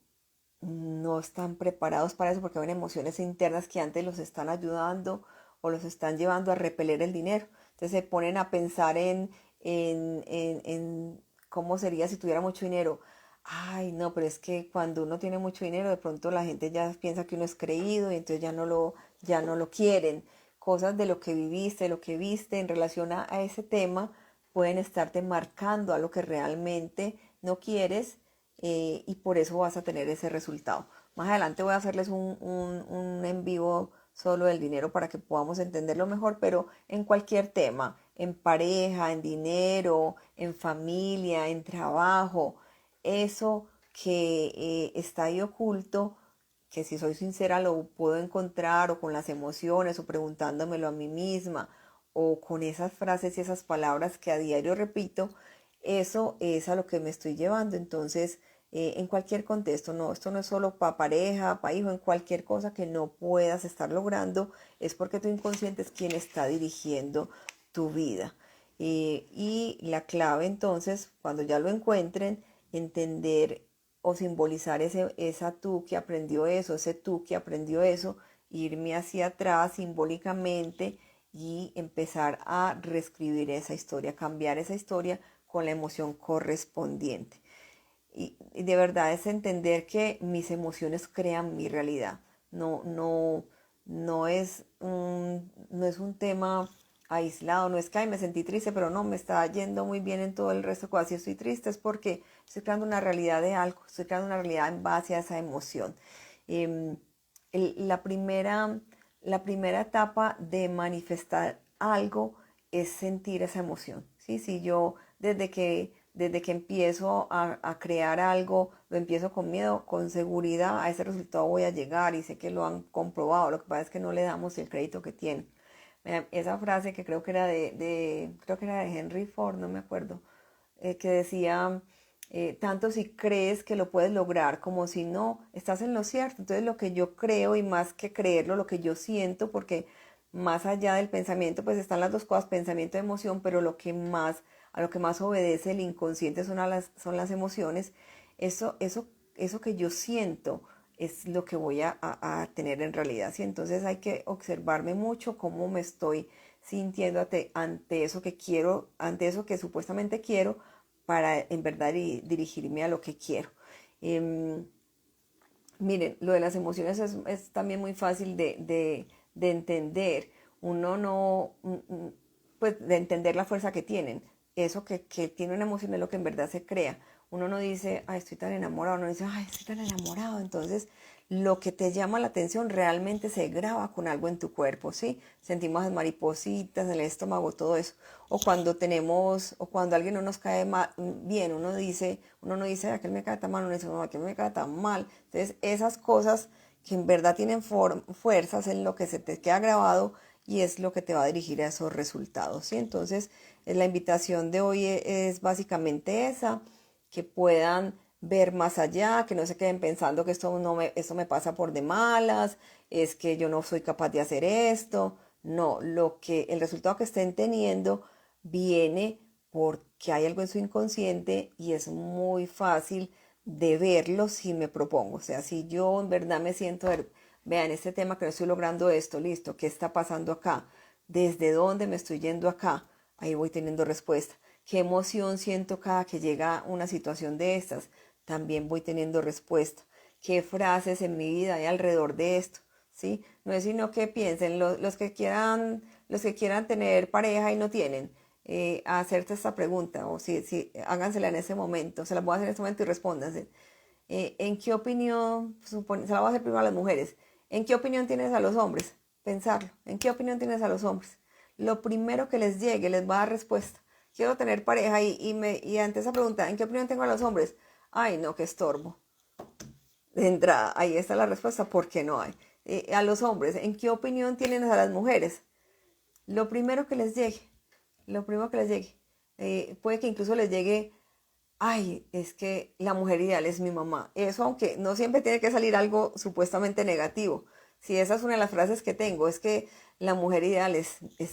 no están preparados para eso porque ven emociones internas que antes los están ayudando o los están llevando a repeler el dinero. Entonces se ponen a pensar en cómo sería si tuviera mucho dinero. Ay, no, pero es que cuando uno tiene mucho dinero, de pronto la gente ya piensa que uno es creído y entonces ya no lo quieren. Cosas de lo que viviste, de lo que viste en relación a ese tema pueden estarte marcando a lo que realmente no quieres y por eso vas a tener ese resultado. Más adelante voy a hacerles un en vivo solo del dinero para que podamos entenderlo mejor, pero en cualquier tema, en pareja, en dinero, en familia, en trabajo, eso que está ahí oculto, que si soy sincera lo puedo encontrar o con las emociones o preguntándomelo a mí misma o con esas frases y esas palabras que a diario repito, eso es a lo que me estoy llevando. Entonces, en cualquier contexto, no, esto no es solo para pareja, para hijo, en cualquier cosa que no puedas estar logrando, es porque tu inconsciente es quien está dirigiendo tu vida. Y la clave entonces, cuando ya lo encuentren, entender o simbolizar esa tú que aprendió eso, ese tú que aprendió eso, irme hacia atrás simbólicamente y empezar a reescribir esa historia, cambiar esa historia con la emoción correspondiente. Y de verdad es entender que mis emociones crean mi realidad. No, no, no es un tema aislado, no es que ay, me sentí triste, pero no, me está yendo muy bien en todo el resto de cosas. Si estoy triste es porque estoy creando una realidad de algo, estoy creando una realidad en base a esa emoción. Em, la primera etapa de manifestar algo es sentir esa emoción. ¿Sí? Si yo desde que empiezo a crear algo, lo empiezo con miedo, con seguridad a ese resultado voy a llegar y sé que lo han comprobado. Lo que pasa es que no le damos el crédito que tiene. Esa frase que creo que era creo que era de Henry Ford, no me acuerdo, que decía, tanto si crees que lo puedes lograr como si no, estás en lo cierto. Entonces lo que yo creo y más que creerlo, lo que yo siento, porque más allá del pensamiento, pues están las dos cosas, pensamiento y emoción, pero a lo que más obedece el inconsciente son las emociones. Eso que yo siento es lo que voy a tener en realidad. ¿Sí? Entonces hay que observarme mucho cómo me estoy sintiendo ante eso que quiero, ante eso que supuestamente quiero, para en verdad dirigirme a lo que quiero. Eh, Miren, lo de las emociones es también muy fácil de entender. Uno no, pues de entender la fuerza que tienen. Eso que tiene una emoción es lo que en verdad se crea. Uno no dice, ay, estoy tan enamorado. Uno dice, ay, estoy tan enamorado. Entonces, lo que te llama la atención realmente se graba con algo en tu cuerpo, ¿sí? Sentimos las maripositas en el estómago, todo eso. O cuando alguien no nos cae bien, uno no dice, aquel me cae tan mal, uno dice, no, aquel me cae tan mal. Entonces, esas cosas que en verdad tienen fuerzas en lo que se te queda grabado y es lo que te va a dirigir a esos resultados, ¿sí? Entonces, la invitación de hoy es básicamente esa, que puedan ver más allá, que no se queden pensando que esto me pasa por de malas, es que yo no soy capaz de hacer esto. No, el resultado que estén teniendo viene porque hay algo en su inconsciente y es muy fácil de verlo si me propongo. O sea, si yo en verdad me siento, vean, este tema que no estoy logrando esto, listo, ¿qué está pasando acá? ¿Desde dónde me estoy yendo acá? Ahí voy teniendo respuesta. ¿Qué emoción siento cada que llega una situación de estas? También voy teniendo respuesta. ¿Qué frases en mi vida hay alrededor de esto? ¿Sí? No es sino que piensen los que quieran tener pareja y no tienen, hacerte esta pregunta, o si hágansela en ese momento, se la voy a hacer en este momento y respóndanse. ¿En qué opinión, se la voy a hacer primero a las mujeres, ¿en qué opinión tienes a los hombres? Pensarlo, ¿en qué opinión tienes a los hombres? Lo primero que les llegue les va a dar respuesta. Quiero tener pareja y ante esa pregunta, ¿en qué opinión tengo a los hombres? Ay, no, qué estorbo. De entrada, ahí está la respuesta, ¿por qué no hay? A los hombres, ¿en qué opinión tienen a las mujeres? Lo primero que les llegue, lo primero que les llegue. Puede que incluso les llegue, ay, es que la mujer ideal es mi mamá. Eso, aunque no siempre tiene que salir algo supuestamente negativo. Si esa es una de las frases que tengo, es que la mujer ideal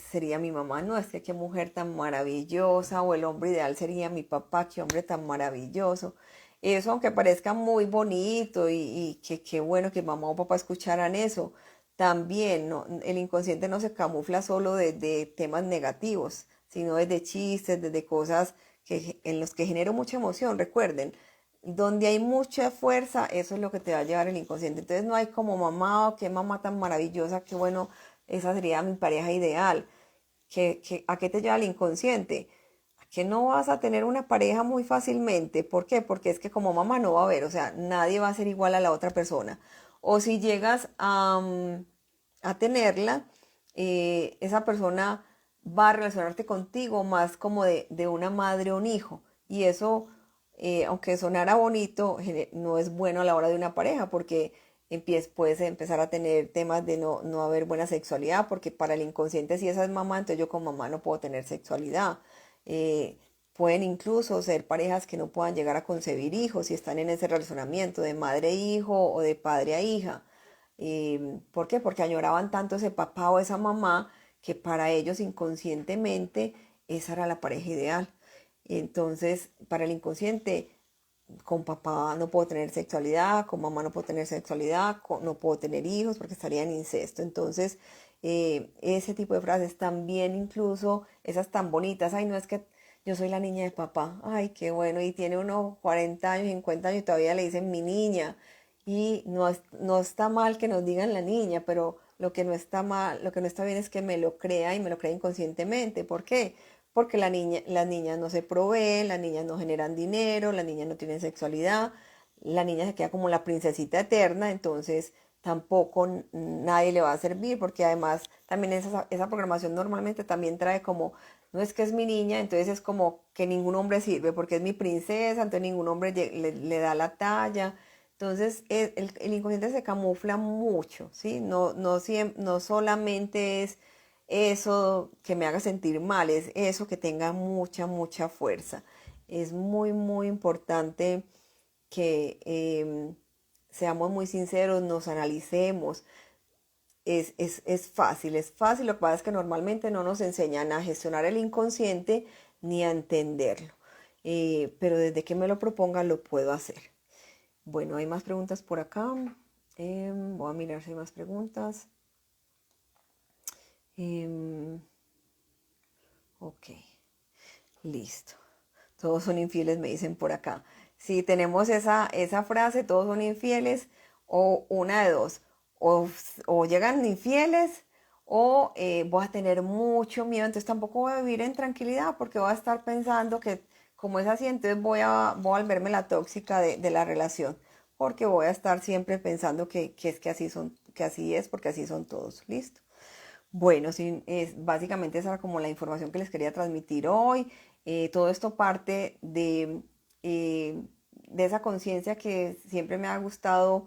sería mi mamá. No, es que qué mujer tan maravillosa, o el hombre ideal sería mi papá, qué hombre tan maravilloso. Eso, aunque parezca muy bonito y que qué bueno que mamá o papá escucharan eso, también no, el inconsciente no se camufla solo de temas negativos, sino desde chistes, desde cosas en los que genero mucha emoción. Recuerden, donde hay mucha fuerza, eso es lo que te va a llevar el inconsciente. Entonces no hay como mamá, o qué mamá tan maravillosa, qué bueno, esa sería mi pareja ideal. ¿A qué te lleva el inconsciente? A que no vas a tener una pareja muy fácilmente. ¿Por qué? Porque es que como mamá no va a haber, o sea, nadie va a ser igual a la otra persona. O si llegas a tenerla, esa persona va a relacionarte contigo más como de una madre o un hijo. Y eso, aunque sonara bonito, no es bueno a la hora de una pareja porque puedes empezar a tener temas de no haber buena sexualidad, porque para el inconsciente si esa es mamá, entonces yo con mamá no puedo tener sexualidad. Eh, Pueden incluso ser parejas que no puedan llegar a concebir hijos si están en ese relacionamiento de madre e hijo o de padre a hija. ¿Por qué? Porque añoraban tanto ese papá o esa mamá que para ellos inconscientemente esa era la pareja ideal. Entonces, para el inconsciente, con papá no puedo tener sexualidad, con mamá no puedo tener sexualidad, no puedo tener hijos porque estaría en incesto. Entonces, ese tipo de frases también, incluso esas tan bonitas, ay, no es que yo soy la niña de papá, ay, qué bueno, y tiene unos 40 años, 50 años y todavía le dicen mi niña. Y no está mal que nos digan la niña, pero lo que no está mal, lo que no está bien es que me lo crea y me lo crea inconscientemente. ¿Por qué? Porque las niñas no se proveen, las niñas no generan dinero, las niñas no tienen sexualidad, la niña se queda como la princesita eterna, entonces tampoco nadie le va a servir, porque además también esa programación normalmente también trae como, no es que es mi niña, entonces es como que ningún hombre sirve, porque es mi princesa, entonces ningún hombre le da la talla. Entonces el inconsciente se camufla mucho, ¿sí? No solamente es eso que me haga sentir mal, es eso que tenga mucha, mucha fuerza. Es muy, muy importante que seamos muy sinceros, nos analicemos. Es fácil, lo que pasa es que normalmente no nos enseñan a gestionar el inconsciente ni a entenderlo. Pero desde que me lo proponga lo puedo hacer. Bueno, hay más preguntas por acá. Voy a mirar si hay más preguntas. Em, ok, listo. Todos son infieles, me dicen por acá. Si tenemos esa frase, todos son infieles, o una de dos, o llegan infieles, o voy a tener mucho miedo, entonces tampoco voy a vivir en tranquilidad porque voy a estar pensando que como es así, entonces voy a volverme la tóxica de la relación, porque voy a estar siempre pensando que es que así son, que así es, porque así son todos. Listo. Bueno, sí, básicamente esa era como la información que les quería transmitir hoy. Todo esto parte de esa conciencia que siempre me ha gustado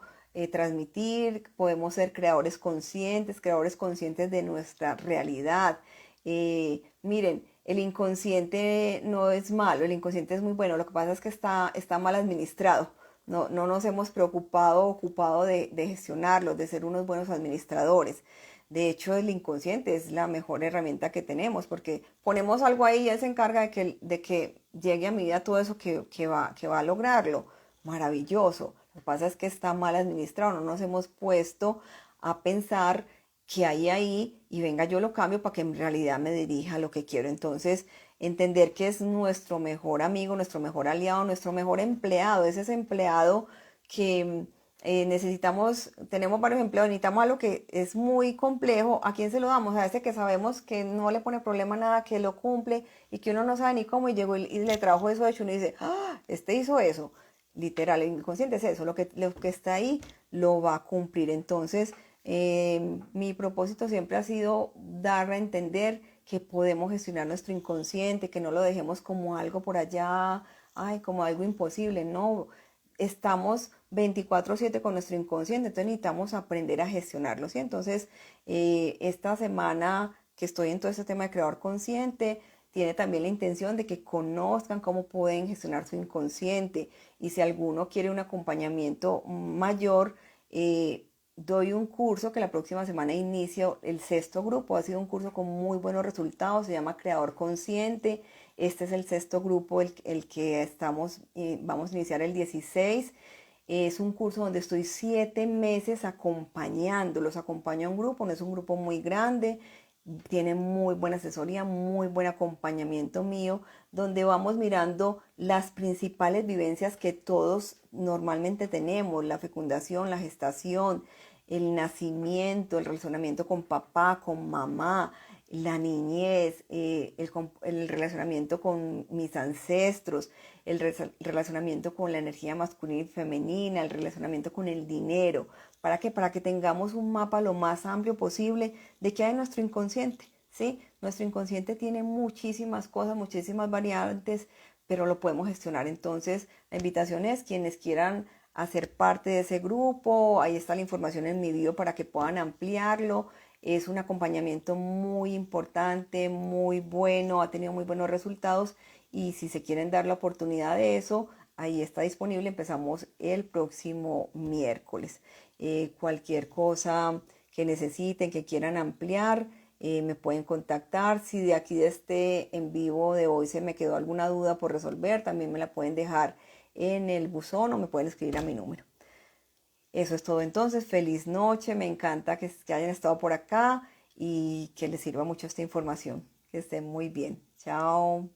transmitir. Podemos ser creadores conscientes de nuestra realidad. Miren, el inconsciente no es malo, el inconsciente es muy bueno. Lo que pasa es que está mal administrado. No nos hemos preocupado, ocupado de gestionarlo, de ser unos buenos administradores. De hecho, el inconsciente es la mejor herramienta que tenemos porque ponemos algo ahí y él se encarga de que llegue a mi vida todo eso que va a lograrlo. Maravilloso. Lo que pasa es que está mal administrado, no nos hemos puesto a pensar que hay ahí y venga yo lo cambio para que en realidad me dirija a lo que quiero. Entonces, entender que es nuestro mejor amigo, nuestro mejor aliado, nuestro mejor empleado, es ese empleado que necesitamos, tenemos varios empleados, necesitamos algo que es muy complejo, ¿a quién se lo damos? A ese que sabemos que no le pone problema a nada, que lo cumple y que uno no sabe ni cómo y llegó y le trajo eso hecho, uno dice, ah, este hizo eso. Literal, el inconsciente es eso, lo que está ahí lo va a cumplir. Entonces, mi propósito siempre ha sido dar a entender que podemos gestionar nuestro inconsciente, que no lo dejemos como algo por allá, ay, como algo imposible, no, estamos 24/7 con nuestro inconsciente, entonces necesitamos aprender a gestionarlo, ¿sí? Entonces, esta semana que estoy en todo este tema de creador consciente, tiene también la intención de que conozcan cómo pueden gestionar su inconsciente y si alguno quiere un acompañamiento mayor, doy un curso que la próxima semana inicio el sexto grupo. Ha sido un curso con muy buenos resultados, se llama Creador Consciente. Este es el sexto grupo, el que estamos, vamos a iniciar el 16. Es un curso donde estoy 7 meses acompañando, los acompaño a un grupo, no es un grupo muy grande, tiene muy buena asesoría, muy buen acompañamiento mío, donde vamos mirando las principales vivencias que todos normalmente tenemos, la fecundación, la gestación, el nacimiento, el relacionamiento con papá, con mamá, la niñez, el relacionamiento con mis ancestros, relacionamiento con la energía masculina y femenina, el relacionamiento con el dinero. ¿Para qué? Para que tengamos un mapa lo más amplio posible de qué hay en nuestro inconsciente, ¿sí? Nuestro inconsciente tiene muchísimas cosas, muchísimas variantes, pero lo podemos gestionar. Entonces, la invitación es quienes quieran hacer parte de ese grupo, ahí está la información en mi video para que puedan ampliarlo. Es un acompañamiento muy importante, muy bueno, ha tenido muy buenos resultados y si se quieren dar la oportunidad de eso, ahí está disponible. Empezamos el próximo miércoles. Cualquier cosa que necesiten, que quieran ampliar, me pueden contactar. Si de aquí de este en vivo de hoy se me quedó alguna duda por resolver, también me la pueden dejar en el buzón o me pueden escribir a mi número. Eso es todo entonces. Feliz noche. Me encanta que hayan estado por acá y que les sirva mucho esta información. Que estén muy bien. Chao.